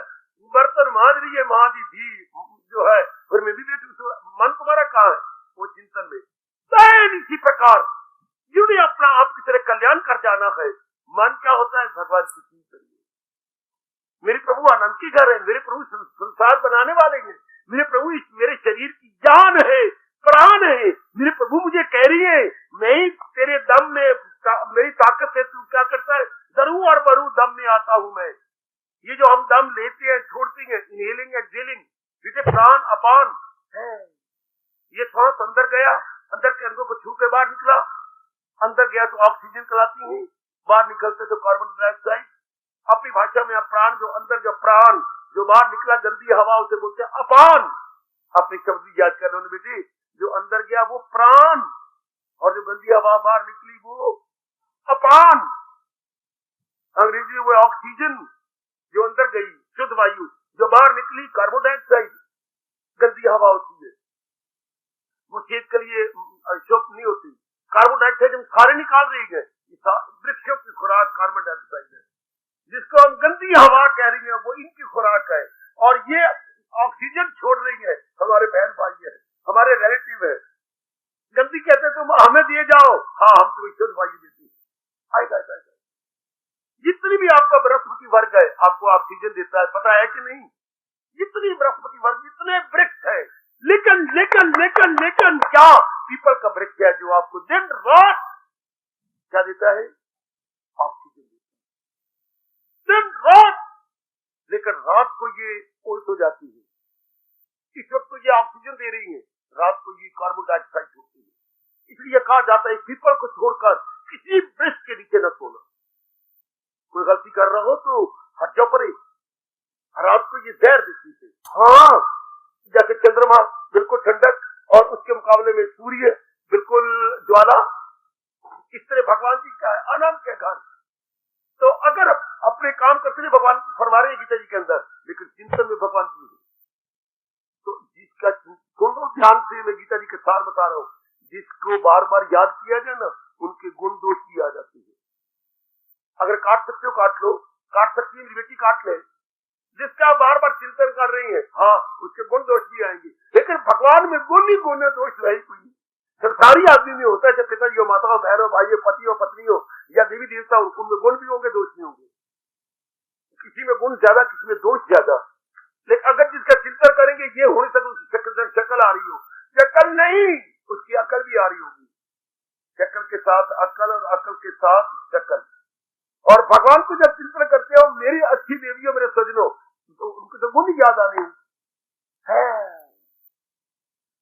[SPEAKER 1] बर्तन मांझ रही है, माँ दी धी जो है, फिर मैं भी बेचू। मन तुम्हारा कहाँ है? वो चिंतन में। इसी प्रकार यूं ही अपना आप की तरह कल्याण कर जाना है। मन क्या होता है? भगवान की चिंतन में। मेरे प्रभु आनंद की घर है, मेरे प्रभु संसार बनाने वाले हैं, मेरे प्रभु इस मेरे शरीर की जान है, प्राण है। मेरे प्रभु मुझे कह रही है, मैं ही तेरे दम में, मेरी ताकत से तू क्या करता है, दरू और बरू दम में आता हूं मैं। ये जो हम दम लेते हैं, छोड़ते हैं, इनहेलिंग एक्सहेलिंग, ये प्राण अपान है। ये सांस अंदर गया, अंदर के अंगों को छू के बाहर निकला, अंदर गया तो ऑक्सीजन कहलाती है, बाहर निकलते तो कार्बन डाइऑक्साइड। अपनी भाषा में प्राण, जो अंदर जो प्राण जो बाहर निकला गंदी हवा, उसे बोलते हैं अपान। अपनी शब्द याद कर लो बेटी, जो अंदर गया वो प्राण, और जो गंदी हवा बाहर निकली वो अपान। अंग्रेजी में ऑक्सीजन जो अंदर गई, शुद्ध वायु, जो बाहर निकली कार्बन डाइऑक्साइड, गंदी हवा होती है, वो सेहत के लिए शुभ नहीं होती। कार्बन डाइऑक्साइड हम सारे निकाल रही है, वृक्षों की खुराक कार्बन डाइऑक्साइड है, जिसको हम गंदी हवा कह रही है, वो इनकी खुराक है। और ये ऑक्सीजन छोड़ रही है, हमारे बहन भाई है, हमारे रिलेटिव है। गंदी कहते तुम हमें दिए जाओ, हाँ हम तुम्हें शुद्ध वायु देती है। आएगा जितनी भी आपका बृहस्पति वर्ग है, आपको ऑक्सीजन देता है, पता है कि नहीं? जितनी बृहस्पति वर्ग, जितने वृक्ष है, लेकिन लेकिन लेकिन लेकिन क्या पीपल का वृक्ष है जो आपको दिन रात क्या देता है? ऑक्सीजन देता है दिन रात। लेकिन रात को ये उल्ट हो जाती है। इस वक्त तो ये ऑक्सीजन दे रही है, रात को ये कार्बन डाइऑक्साइड छोड़ती है। इसलिए कहा जाता है पीपल को छोड़कर किसी वृक्ष के नीचे न सोना। कोई गलती कर रहा हो तो हट जाओ परे। रात को ये जहर देती है। हाँ, जैसे चंद्रमा बिल्कुल ठंडक और उसके मुकाबले में सूर्य बिल्कुल ज्वाला, इस तरह भगवान जी का है अनंत है घर। तो अगर अपने काम करते हुए भगवान फरमा रहे हैं गीता जी के अंदर, लेकिन चिंतन में भगवान जी है, तो जिसका सुन लो ध्यान से, मैं गीता जी के सार बता रहा हूँ, जिसको बार बार याद किया जाए ना, उनके गुण दोष भी आ जाते हैं। अगर काट सकते हो काट लो, काट सकती है मेरी बेटी काट ले। जिसका बार बार चिंतन कर रही है, हाँ उसके गुण दोष भी आएंगे, लेकिन भगवान में गुण ही गुण है, दोष रही कोई नहीं। संसारी आदमी में होता है, चाहे पिताजी हो, माता हो, बहन हो, भाई हो, पति हो, पत्नी हो या देवी देवता हो, उनमें गुण भी होंगे दोष भी होंगे। किसी में गुण ज्यादा, किसी में दोष ज्यादा। लेकिन अगर जिसका चिंतन करेंगे ये होने तक उसकी शक्ल आ रही हो, शक्ल नहीं उसकी अकल भी आ रही होगी, शक्ल के साथ अकल और अकल के साथ शक्ल। और भगवान को जब चिंतन करते हो मेरी अच्छी देवियों मेरे सजनों, तो उनको तो गुण याद आने है।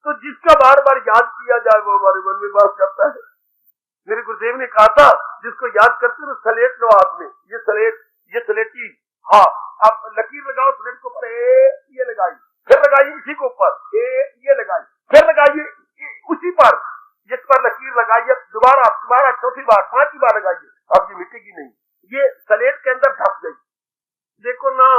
[SPEAKER 1] तो जिसका बार बार याद किया जाए वो हमारे मन में वास करता है। मेरे गुरुदेव ने कहा था जिसको याद करते हो सलेट लो हाथ में, ये सलेट, ये सलेटी, हाँ आप लकीर लगाओ स्लेट के ऊपर, ये लगाई, फिर लगाइए इसी के ऊपर, ये लगाई, फिर लगाइए उसी पर, जिस पर लकीर लगाइए दोबारा चौथी बार, पांचवी बार लगाइए, अब ये मिटेगी नहीं, ये स्लेट के अंदर ढक गई। देखो ना,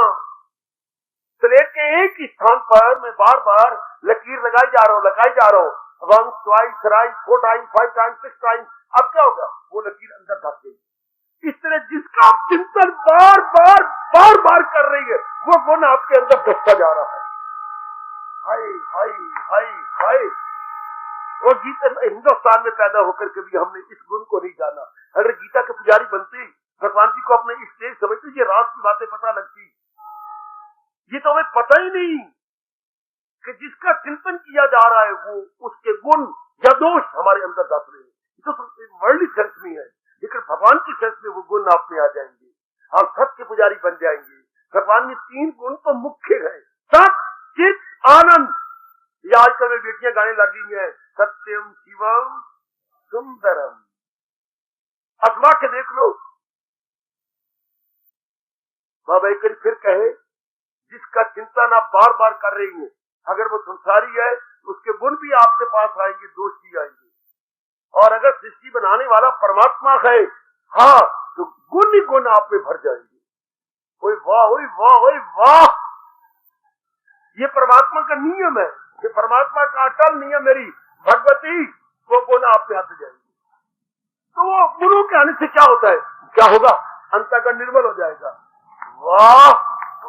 [SPEAKER 1] स्लेट के एक ही स्थान पर मैं बार बार लकीर लगाई जा रहा हूँ, once, twice, thrice, 4 times, 5 times, 6 times, अब क्या होगा? वो लकीर अंदर ढक गई। इस तरह जिसका आप चिंतन बार बार कर रही है, वो गुण आपके अंदर ढकता जा रहा है। हाय हाय हाय हाय। वो गीता हिंदुस्तान में पैदा होकर के भी हमने इस गुण को नहीं जाना। अगर गीता के पुजारी बनते, भगवान जी को अपने स्टेज समझते, ये रात की बातें पता लगती। ये तो हमें पता ही नहीं कि जिसका चिंतन किया जा रहा है वो उसके गुण या दोष हमारे अंदर दस रहे हैं। तो वर्ल्डली सेंस में है, लेकिन भगवान की सेंस में वो गुण आप में आ जाएंगे, आप सत्य पुजारी बन जाएंगे। भगवान में 3 गुण तो मुख्य है, सत्य, चित, आनंद। ये आजकल में बेटियां गाने लगी हैं, सत्यम शिवम सुंदरम। अजमा के देख लो। बाबा एक फिर कहे, जिसका चिंतन आप बार बार कर रही हैं, अगर वो संसारी है उसके गुण भी आपके पास आएंगे, दोष भी आएंगे। और अगर सृष्टि बनाने वाला परमात्मा है, हाँ, तो गुण ही गुण आप में भर जाएंगे। ओए वाह, ओए वाह, ओए वाह। ये परमात्मा का नियम है, ये परमात्मा का अटल नियम मेरी भगवती, वो गुण आप में आते जाएंगे। तो वो गुरु के आने से क्या होता है, क्या होगा? अंतःकरण निर्मल हो जाएगा। वाह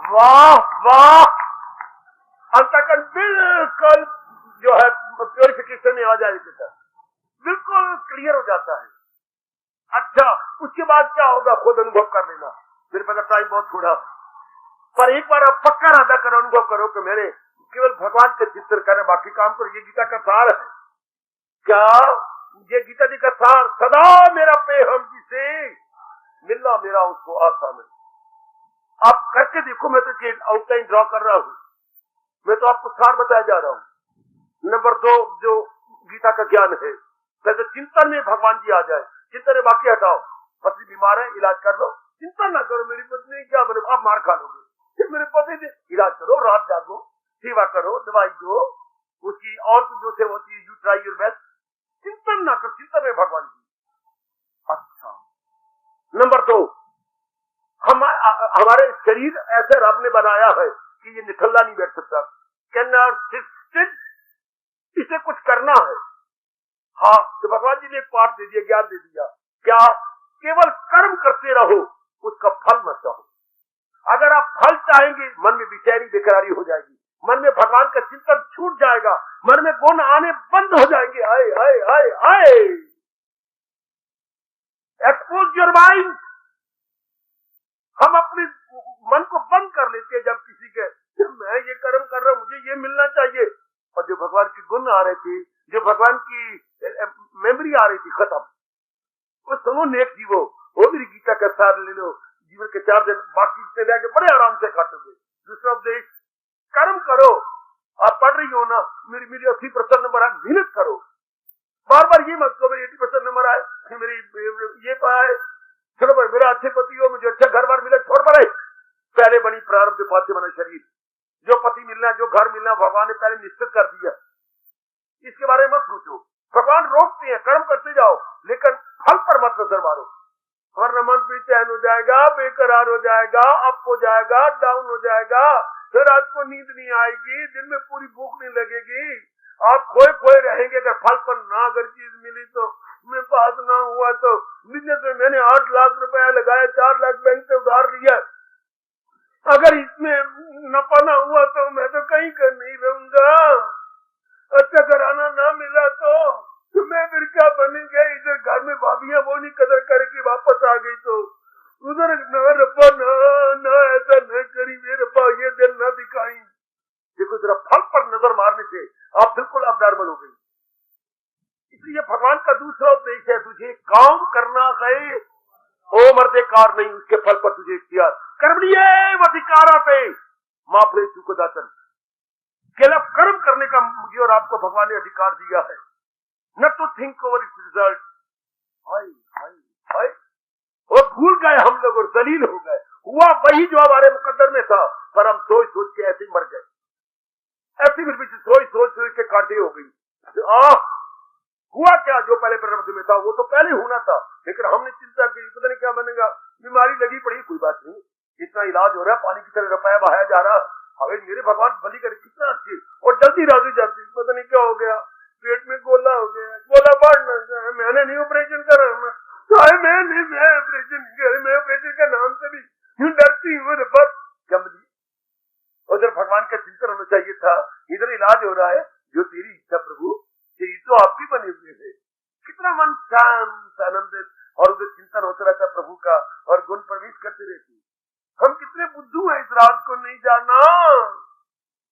[SPEAKER 1] वाह वाह। अंतःकरण बिल्कुल जो है प्योरिफिकेशन में आ जाएगा, बिल्कुल क्लियर हो जाता है। अच्छा, उसके बाद क्या होगा खुद अनुभव कर लेना। मेरे पास टाइम बहुत थोड़ा, पर एक बार आप पक्का इरादा करो, अनुभव करो कि मेरे केवल भगवान के चिंतन करें, बाकी काम करो। ये गीता का सार है। क्या ये गीता जी का सार? सदा मेरा पेहम जिसे मिलना मेरा उसको आसान है। आप करके देखो, मैं तो आउटलाइन ड्रॉ कर रहा हूं, मैं तो आपको सार बताया जा रहा हूं। नंबर 2 जो गीता का ज्ञान है, पहले चिंतन में भगवान जी आ जाए, चिंतन में बाकी हटाओ। पत्नी बीमार है, इलाज कर लो, चिंता ना करो मेरी पत्नी क्या बने, आप मार खा लोगे, फिर मेरे पति से इलाज करो, रात जागो, सेवा करो, दवाई दो उसकी, और जो सेवा होती है, यू ट्राई योर बेस्ट। चिंतन ना करो, चिंतन में भगवान जी। अच्छा, नंबर 2, हमारे शरीर ऐसे रब ने बनाया है कि ये निठल्ला नहीं बैठ सकता, कैन नॉट सिट, इसे कुछ करना है। हाँ, तो भगवान जी ने एक पाठ दे दिया, ज्ञान दे दिया, क्या? केवल कर्म करते रहो, उसका फल मत चाहो। अगर आप फल चाहेंगे, मन में बेचैनी बेकरारी हो जाएगी, मन में भगवान का चिंतन छूट जाएगा, मन में गुण आने बंद हो जाएंगे। हाय हाय हाय हाय। Expose your mind. हम अपने मन को बंद कर लेते हैं जब किसी के, मैं ये कर्म कर रहा हूं, मुझे ये मिलना चाहिए, और जो भगवान के गुण आ रहे थे, जो भगवान की मेमोरी आ रही थी, खत्म। वो सुनो नेक जीवो, वो मेरी गीता का सार ले लो, जीवन के 4 दिन बाकी जितने रह गए बड़े आराम से काटोगे। दूसरा उपदेश, कर्म करो। आप पढ़ रही हो ना, मेरी 80% नंबर आए, मेहनत करो। बार बार ये मत करो मेरी 80% नंबर आए, मेरी ये पाए, चलो भाई मेरा अच्छे पति हो, मुझे अच्छा घर बार मिले, छोड़ पड़े। पहले बनी प्रारब्ध, पाछे बना शरीर। जो पति मिलना, जो घर मिलना, भगवान ने पहले निश्चित कर दिया। इसके बारे में मत सोचो। भगवान रोकते हैं, कर्म करते जाओ, लेकिन फल पर मत नजर मारो। वरना मन बेचैन हो जाएगा, बेकरार हो जाएगा, अप हो जाएगा, डाउन हो जाएगा, फिर रात को नींद नहीं आएगी, दिन में पूरी भूख नहीं लगेगी, आप खोए खोए रहेंगे। अगर फल पर ना अगर चीज मिली तो, मैं पास ना हुआ तो, बिजनेस में मैंने 8 लाख रुपया लगाया, 4 लाख बैंक से उधार लिया, अगर इसमें नफा ना हुआ तो मैं तो कहीं कर नहीं रहूंगा। अच्छा घराना ना मिला तो मैं फिर क्या बनेंगे। इधर घर में भाभियां वो नहीं कदर करेगी, वापस आ गई तो उधर न रब्बा ना ऐसा न करी वे रब्बा, ये दिन न दिखाई। देखो जरा फल पर नजर मारने से आप बिल्कुल अबनॉर्मल हो गई। इसलिए भगवान का दूसरा उपदेश है, तुझे काम करना है, ओ मर्दे कार नहीं, उसके फल पर तुझे इख्तियार कर्मणीय अधिकाराते मां फलेषु कदाचन। केवल कर्म करने का मुझे और आपको भगवान ने अधिकार दिया है, न to think over its result. हाय हाय हाय, और भूल गए हम लोग और जलील हो गए। हुआ वही जो हमारे मुकद्दर में था, पर हम सोच सोच के ऐसे ही मर गए। ऐसी फिर सोच सोच के कांटे हो गई। हुआ क्या, जो पहले प्रारब्ध में था वो तो पहले होना था, लेकिन हमने चिंता की पता नहीं क्या बनेगा, बीमारी लगी पड़ी, कोई बात नहीं, इतना इलाज हो रहा है, पानी की तरह रुपया बहाया जा रहा। हमें मेरे भगवान बलि करे, कितना अच्छी और जल्दी राजी जाती, पता नहीं क्या हो गया, पेट में गोला हो गया, गोला बढ़ना है, मैंने नहीं ऑपरेशन करा, मैं ऑपरेशन नहीं, मैं ऑपरेशन के नाम से भी यूं डरती हूँ। उधर भगवान का चिंतन होना चाहिए था, इधर इलाज हो रहा है, जो तेरी इच्छा प्रभु, शरीर तो आपकी बने हुए थे। कितना मन शांत आनंदित, और उधर चिंतन होता रहता प्रभु का, और गुण प्रवेश करते रहती। हम कितने बुद्धू हैं, इस राज को नहीं जाना,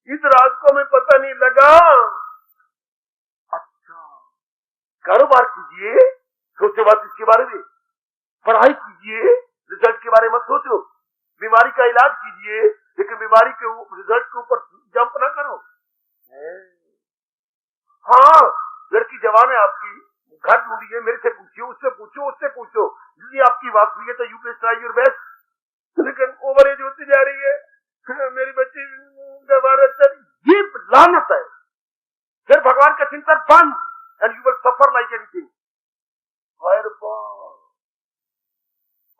[SPEAKER 1] इस राज को हमें पता नहीं लगा। अच्छा कारोबार कीजिए, सोचो बात इसके बारे में, पढ़ाई कीजिए, रिजल्ट के बारे में सोचो, बीमारी का इलाज कीजिए, लेकिन बीमारी के रिजल्ट के ऊपर जंप ना करो। हाँ लड़की जवान है आपकी, घर ढूंढिए, मेरे से पूछिए, उससे पूछो, उससे पूछो, यदि आपकी बात हुई है तो you can try your best. लेकिन ओवर एज होती जा रही है, मेरी बच्ची ये लानत है। फिर भगवान का चिंतन बंद, and you will suffer like anything.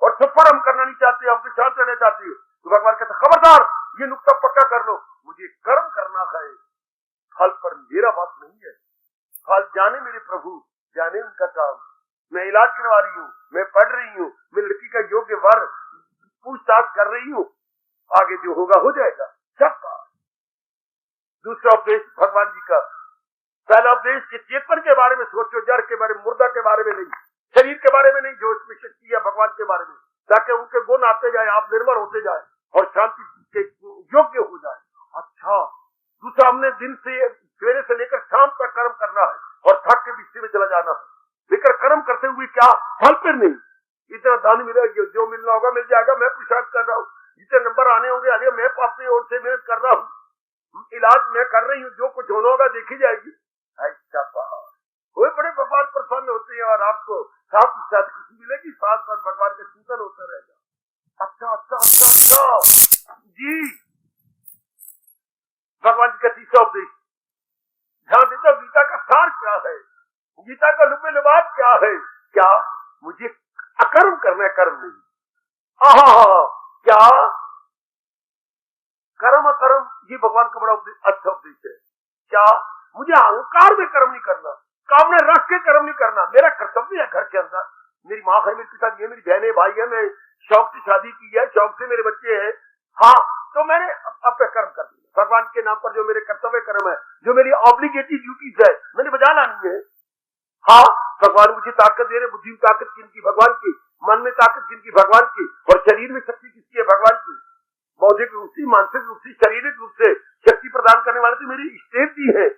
[SPEAKER 1] और सफर हम करना नहीं चाहते, हम तो शांत रहना चाहते हैं। तो भगवान कहते खबरदार, ये नुक्ता पक्का कर लो, मुझे कर्म करना है, फल पर मेरा बात नहीं है। फल जाने मेरे प्रभु, जाने उनका काम। मैं इलाज करवा रही हूँ, मैं पढ़ रही हूँ, मैं लड़की का योग्य वर पूछताछ कर रही हूँ, आगे जो होगा हो जाएगा सबका। दूसरा उपदेश भगवान जी का, पहला उपदेश कि चेतन के बारे में सोचो, जड़ के बारे में, मुर्दा के बारे में नहीं, शरीर के बारे में नहीं, जो इसमें शक्ति है भगवान के बारे में, ताकि उनके गुण आते जाए, आप निर्भर होते जाए और शांति के योग्य हो जाए। अच्छा दूसरा, हमने दिन से सवेरे से लेकर शाम तक कर्म करना है और थक के बिस्तर में चला जाना है, लेकर कर्म करते हुए क्या फल पर नहीं। इतना दान मिला, जो मिलना होगा मिल जाएगा, मैं पुरुषार्थ कर रहा हूँ, जितने नंबर आने होंगे आगे, मैं अपनी ओर से मेहनत कर रहा हूँ, इलाज मैं कर रही हूँ, जो कुछ होना होगा देखी जाएगी। ऐसा कोई बड़े भगवान प्रसन्न होते हैं, और आपको साथ ही साथ खुशी मिलेगी, साथ साथ भगवान का चिंतन होता रहेगा। अच्छा अच्छा अच्छा अच्छा जी, भगवान जी का तीसरा उपदेश ध्यान देता, गीता का सार क्या है, गीता का लुबे लुबाद क्या है। क्या मुझे अकर्म करना है, कर्म नहीं। क्या कर्म अकर्म, ये भगवान का बड़ा अच्छा उपदेश है। क्या मुझे अहंकार में कर्म नहीं करना, कामना रख के कर्म नहीं करना। मेरा कर्तव्य है घर के अंदर, मेरी माँ है, मेरे पिता है, मेरी बहन है, भाई है, मैं शौक से शादी की है, शौक से मेरे बच्चे हैं, हाँ तो मैंने अपने कर्म कर दिया। भगवान के नाम पर जो मेरे कर्तव्य कर्म है, जो मेरी ऑब्लिगेटरी ड्यूटीज है, मैंने बजा लानी है। हाँ भगवान मुझे ताकत दे रहे, बुद्धि में ताकत किनकी, भगवान की, मन में ताकत किनकी, भगवान की, और शरीर में शक्ति किसकी है, भगवान की। बौद्धिक रूप से, मानसिक रूप से, शारीरिक रूप से शक्ति प्रदान करने वाले तो मेरी स्टेट जी है,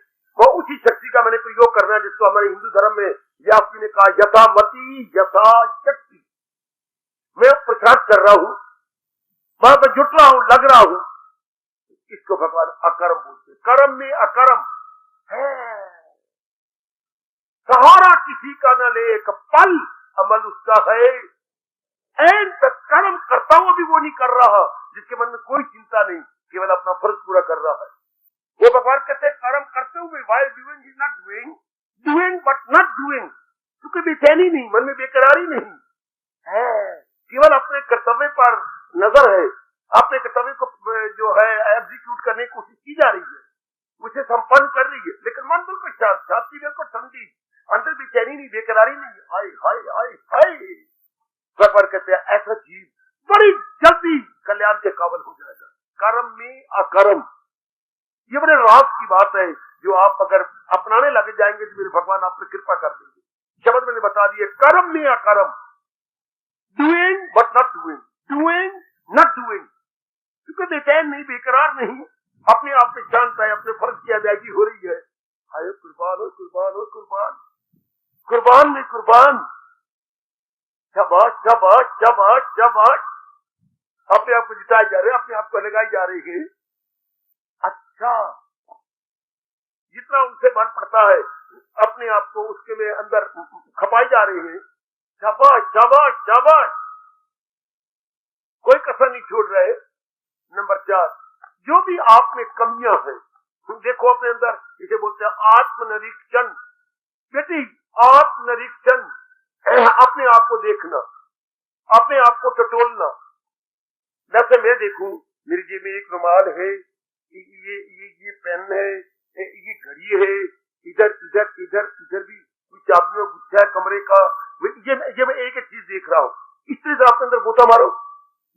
[SPEAKER 1] जिसको हमारे हिंदू धर्म में व्यास ने कहा यथामति यथा शक्ति, मैं प्रचार कर रहा हूं, मैं जुट रहा हूं, लग रहा हूं, इसको भगवान अकर्म बोलते। कर्म में अकर्म है, सहारा किसी का न ले, एक पल अमल उसका है, एंड तक कर्म करता हुआ भी वो नहीं कर रहा जिसके मन में कोई चिंता नहीं, केवल अपना फर्ज पूरा कर रहा है। वो भगवान कहते हैं कर्म करते हुए, while doing is not doing, doing but not doing, क्योंकि बेचैनी नहीं, मन में बेकरारी नहीं है, केवल अपने कर्तव्य पर नजर है, अपने कर्तव्य को जो है एग्जीक्यूट करने की कोशिश की जा रही है, उसे संपन्न कर रही है, लेकिन मन बिल्कुल शांत, छाती बिल्कुल ठंडी, अंदर बेचैनी नहीं, बेकरारी नहीं। हाय हाय हाय हाय, भगवान कहते हैं ऐसा जीव बड़ी जल्दी कल्याण के काबिल हो जाएगा। कर्म में अकर्म, ये बड़े राज की बात है, जो आप अगर अपनाने लगे जाएंगे तो मेरे भगवान आप पर कृपा कर देंगे। शब्द मैंने बता दिए, कर्म में अकर्म, doing but not doing, doing not doing, क्योंकि बेचैन नहीं, बेकरार नहीं, अपने आप में शांत है, अपने फर्ज की अदायगी हो रही है। हाय कुर्बान हो, कुर्बान हो, कुर्बान, कुर्बान में कुर्बान, शाबाश शाबाश शाबाश शाबाश, अपने आप को जिताए जा रहे हैं, अपने आप को लगाई जा रही है। अच्छा, जितना उनसे मन पड़ता है अपने आप को उसके में अंदर खपाई जा रही है। शाबाश शाबाश शाबाश, कोई कसर नहीं छोड़ रहे। नंबर 4, जो भी आप में कमियां हैं देखो अपने अंदर, इसे बोलते हैं आत्मनिरीक्षण। बेटी, आत्मनिरीक्षण, अपने आप को देखना, अपने आप को टटोलना। जैसे मैं देखूं, मेरी जेब में एक रुमाल है, ये पेन है, ये घड़ी है, इधर इधर इधर इधर भी कुछ चाबियों गुच्छा है कमरे का, ये मैं एक चीज देख रहा हूं। इस तरह से अपने अंदर गोता मारो,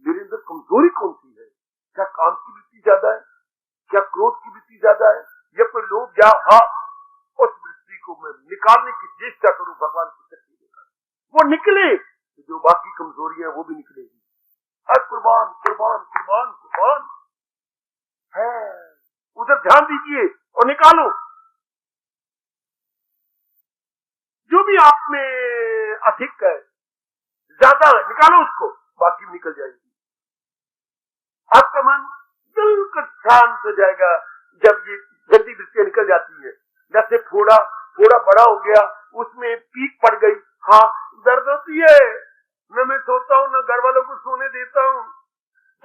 [SPEAKER 1] मेरे अंदर कमजोरी कौन सी है? क्या काम की वृत्ति ज्यादा है? क्या क्रोध की वृत्ति ज्यादा है? या कोई लोभ? या हाँ, उस वृत्ति को मैं निकालने की चेष्टा करूं, भगवान की शक्ति देकर वो निकले, तो जो बाकी कमजोरी है वो भी निकलेगी। हर कुर्बान कुर्बान कुर्बान कुर्बान है, उधर ध्यान दीजिए और निकालो। जो भी आप में अधिक है, ज्यादा है, निकालो उसको, बाकी भी निकल जाएगी। आपका मन बिल्कुल शांत हो जाएगा जब ये गंदी वृत्तियां निकल जाती है। जैसे फोड़ा बड़ा हो गया, उसमें पीक पड़ गई, हाँ दर्द होती है, न मैं सोता हूँ, न घर वालों को सोने देता हूँ,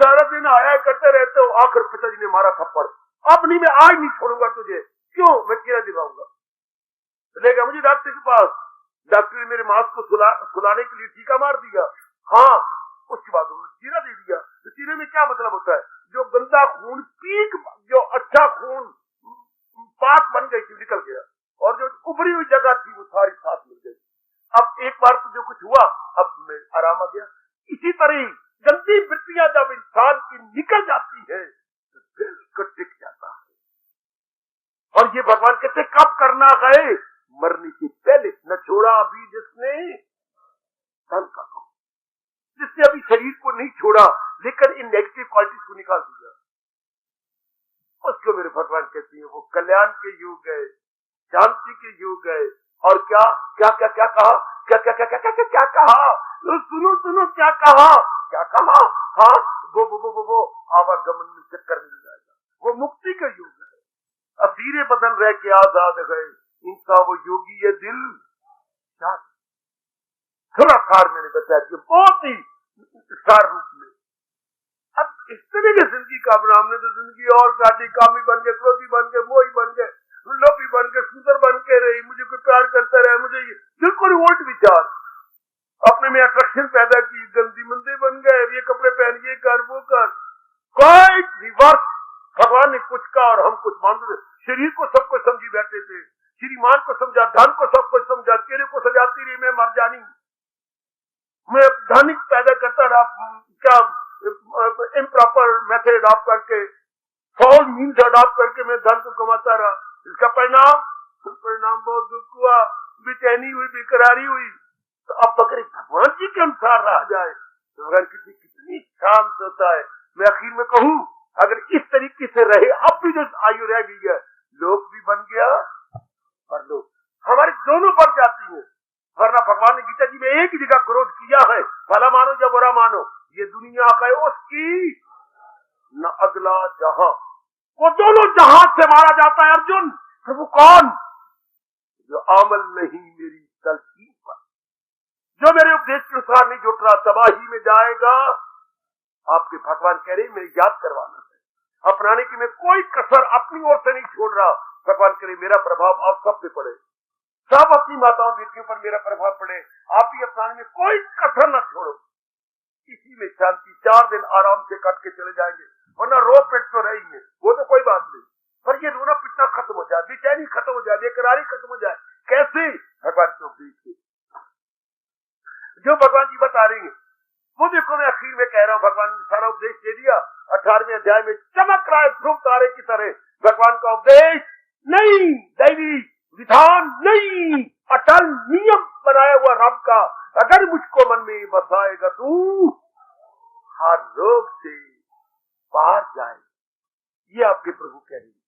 [SPEAKER 1] सारा दिन आया करते रहते हो। आखिर पिताजी ने मारा थप्पड़, अब नहीं, मैं आज नहीं छोड़ूंगा तुझे, क्यों? मैं केरा दिलाऊंगा, चलेगा मुझे डॉक्टर के पास। डॉक्टर ने मेरे मांस को सुलाने के लिए टीका मार दिया, हाँ, उसके बाद उन्होंने चीरा दे दिया। तो चीरे में क्या मतलब होता है? जो गंदा खून पीक, जो अच्छा खून पाक बन गई थी, निकल गया, और जो उभरी हुई जगह थी वो सारी साथ मिल गई। अब एक बार तो जो कुछ हुआ, अब मैं आराम आ गया। इसी तरह गंदी वृत्तियां जब इंसान की निकल जाती है तो बिल्कुल टिक जाता है। और ये भगवान कहते कब करना गए? मरने से पहले। न छोड़ा अभी जिसने तन का काम, जिसने अभी शरीर को नहीं छोड़ा लेकिन इन नेगेटिव क्वालिटीज को निकाल दिया, उसको मेरे भगवान कहते हैं वो कल्याण के युग है, शांति के युग है। और क्या क्या क्या क्या कहा, क्या क्या क्या क्या क्या क्या क्या कहा, सुनो सुनो, क्या कहा, क्या कहा, हाँ, वो आवागमन में चक्कर मिल जाएगा, वो मुक्ति का युग है। असीरे बदन रह के आजाद गए, इनका वो योगी ये दिल शाद। थोड़ा सार मैंने बताया कि बहुत ही सार रूप में। अब इस तरह की जिंदगी का अपना, हमने तो जिंदगी और काटी, कामी बन गए, क्रोधी बन गए, मोही बन गए, लोभी बन गए, सुंदर बन के रही, मुझे कोई प्यार करता रहे, मुझे ये बिल्कुल उल्ट विचार, अपने में अट्रैक्शन पैदा की, गंदी मंदे बन गए, ये कपड़े पहन, ये कर, वो कर, कोई रिवर्स। भगवान ने कुछ कहा और हम कुछ मानते थे। शरीर को सब कुछ समझी बैठे थे, श्रीमान को समझा, धन को सब कुछ समझा, तेरे को सजाती रही मैं मर जानी, मैं धनिक पैदा करता रहा, क्या इम्प्रॉपर मेथड अडॉप्ट करके, फॉल मीन्स अडॉप्ट करके मैं धन को कमाता रहा। इसका परिणाम बहुत दुख हुआ, बेचैनी हुई, बेकरारी हुई। तो अब अगर भगवान जी के अनुसार रहा जाए तो भगवान कितनी शांत होता है। मैं आखिर में कहूं, अगर इस तरीके से रहे, अब भी जो आयु रह गई है, लोक भी बन गया और लोक, हमारे दोनों नेक की जगह क्रोध किया है, भला मानो या बुरा मानो, ये दुनिया का है उसकी, न अगला जहां। वो दोनों जहां से मारा जाता है अर्जुन। प्रभु कौन? जो अमल नहीं मेरी तलकीन पर, जो मेरे उपदेश के अनुसार नहीं जुट रहा, तबाही में जाएगा। आपके भगवान कह रहे मेरे याद करवाना है, अपनाने की मैं कोई कसर अपनी ओर से नहीं छोड़ रहा। भगवान कह रहे मेरा प्रभाव आप सब पे पड़े, सब अपनी माताओं बेटियों पर मेरा प्रभाव पड़े, आप ही अपनाने में कोई कसर न छोड़ो। इसी में शांति, 4 दिन आराम से कट के चले जाएंगे, वरना रो पिट तो रहेंगे, वो तो कोई बात नहीं, पर ये रोना पिटना खत्म हो जाए, बेचैनी खत्म हो जाए, बेकरारी खत्म हो जाए। कैसे? भगवान के उपदेश से, जो भगवान जी बता रहे हैं वो देखो। मैं आखिर में कह रहा हूँ, भगवान ने सारा उपदेश दे दिया। 18वें अध्याय में चमक रहा है ध्रुव तारे की तरह भगवान का उपदेश। नहीं, दैवी विधान नहीं, अटल नियम बनाया हुआ रब का। अगर मुझको मन में बसाएगा तू, हर रोग से पार जाए। ये आपके प्रभु कह रहे हैं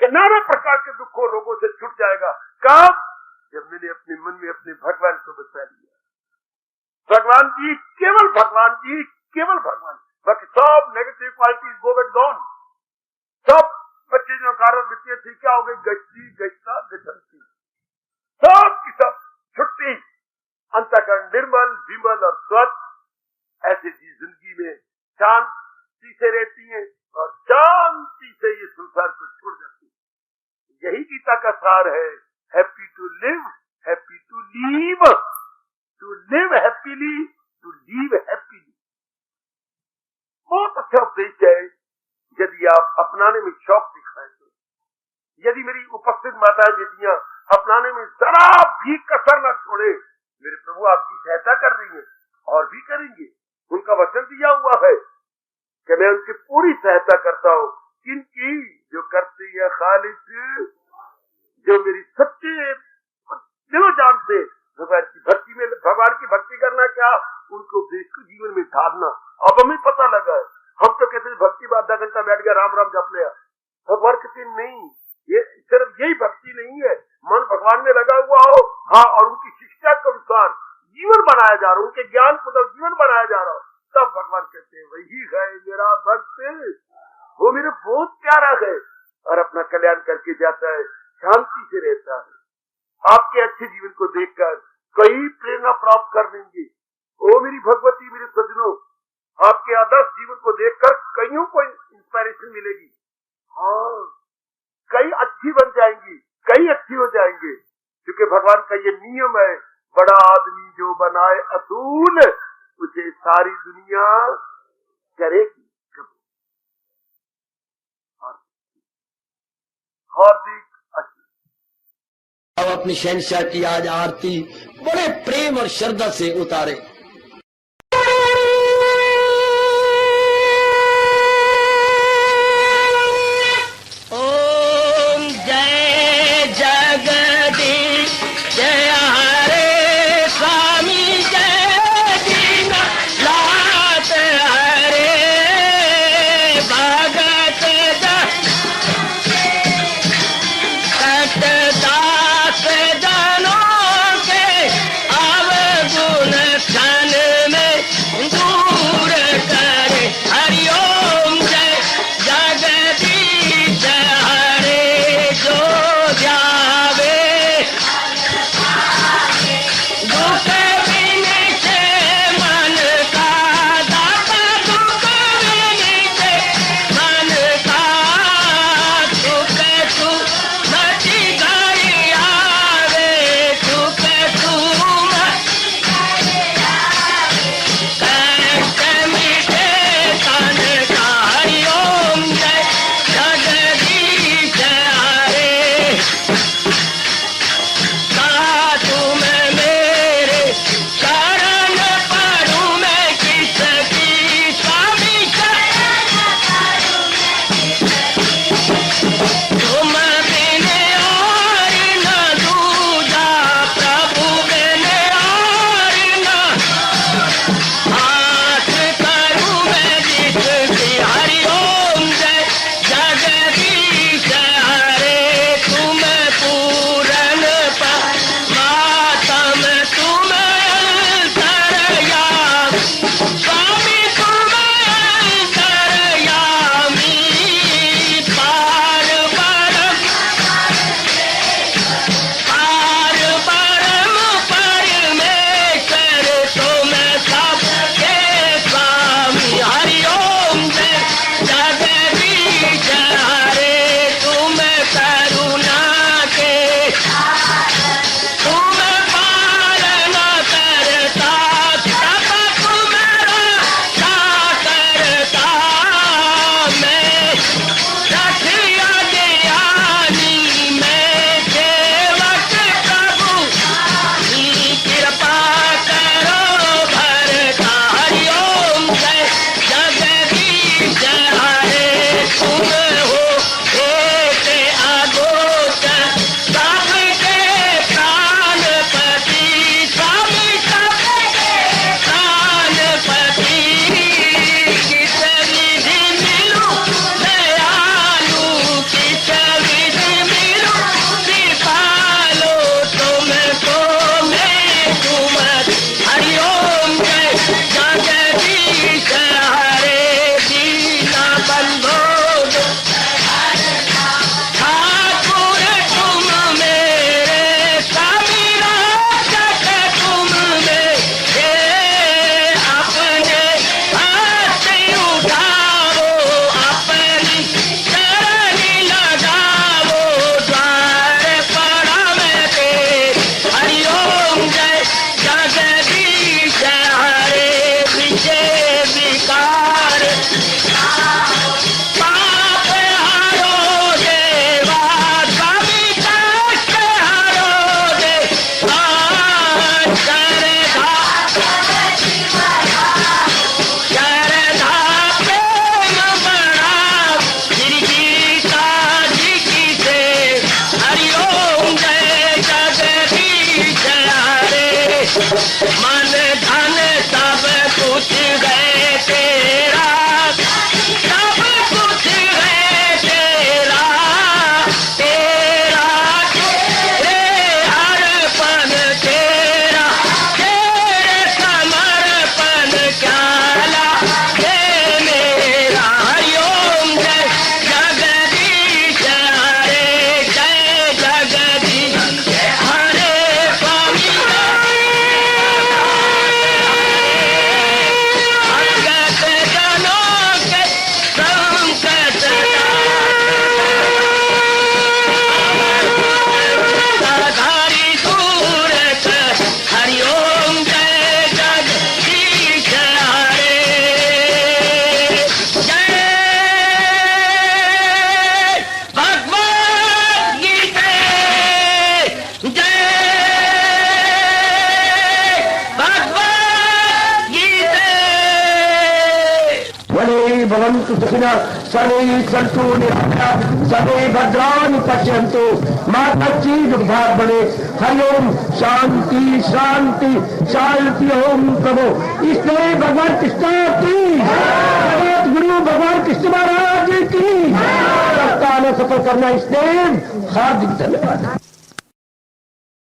[SPEAKER 1] कि नाना प्रकार के दुखों रोगों से छूट जाएगा। कब? जब मैंने अपने मन में अपने भगवान को बसा लिया। भगवान जी, केवल भगवान जी, केवल भगवान। बाकी सब negative qualities go back gone. सब बच्चे जो कारण वित्तीय थी, क्या हो गई? गश्ती, गश्ता, गठनती, सब की सब छुट्टी। अंतःकरण निर्मल, विमल और स्वच्छ। ऐसे जी जिंदगी में शांति से रहती है और शांति से ये संसार को छोड़ जाती है। यही गीता का सार है। Happy to live, happy to leave, to live happily, to leave happily. बहुत अच्छा उपदेश है यदि आप अपनाने में शौक दिखाएं तो। यदि मेरी उपस्थित माताएं बेटियां अपनाने में जरा भी कसर न छोड़े, मेरे प्रभु आपकी सहायता कर रही है और भी करेंगे। उनका वचन दिया हुआ है कि मैं उनकी पूरी सहायता करता हूँ। किनकी? जो करती है खालिस, जो मेरी सच्चे दिलो जान से भगवान की भक्ति में, भगवान की भक्ति करना क्या, उनको उपदेश को जीवन में ढालना। अब हमें पता लगा है, हम तो कहते हैं भक्ति में आधा घंटा बैठ गया राम राम जप लिया। भगवान कहते नहीं, ये सिर्फ यही भक्ति नहीं है, मन भगवान में लगा हुआ हो, हाँ, और उनकी शिक्षा के अनुसार जीवन बनाया जा रहा हो, उनके ज्ञान को तो जीवन बनाया जा रहा हो, तब भगवान कहते हैं वही है मेरा भक्त, वो मेरे बहुत प्यारा है और अपना कल्याण करके जाता है, शांति से रहता है। आपके अच्छे जीवन को देखकर कई प्रेरणा प्राप्त कर लेंगे। ओ मेरी भगवती, मेरे सज्जनों, आपके आदर्श जीवन को देखकर कईयों को इंस्पिरेशन मिलेगी। हाँ, कई अच्छी बन जाएंगी, कई अच्छी हो जाएंगे, क्योंकि भगवान का ये नियम है, बड़ा आदमी जो बनाए असूल, उसे सारी दुनिया करेगी। हार्दिक
[SPEAKER 2] अब अपनी शहंशाह की आज आरती बड़े प्रेम और श्रद्धा से उतारे। ओम जय जगदीश जय हरे स्वामी जय दीना लात हरे भगत दास जनों के अवगुण भवन्तु सुखिनः सर्वे सन्तु निरामयाः सर्वे भद्राणि पश्यन्तु मा कश्चित् दुर्भाग् भवेत्। हरि ओम शांति शांति शांति। ओम प्रभु इसलिए भगवान कृष्ण की जगत गुरु भगवान कृष्ण महाराज की सप्ताह सफल करना इसलिए हार्दिक धन्यवाद।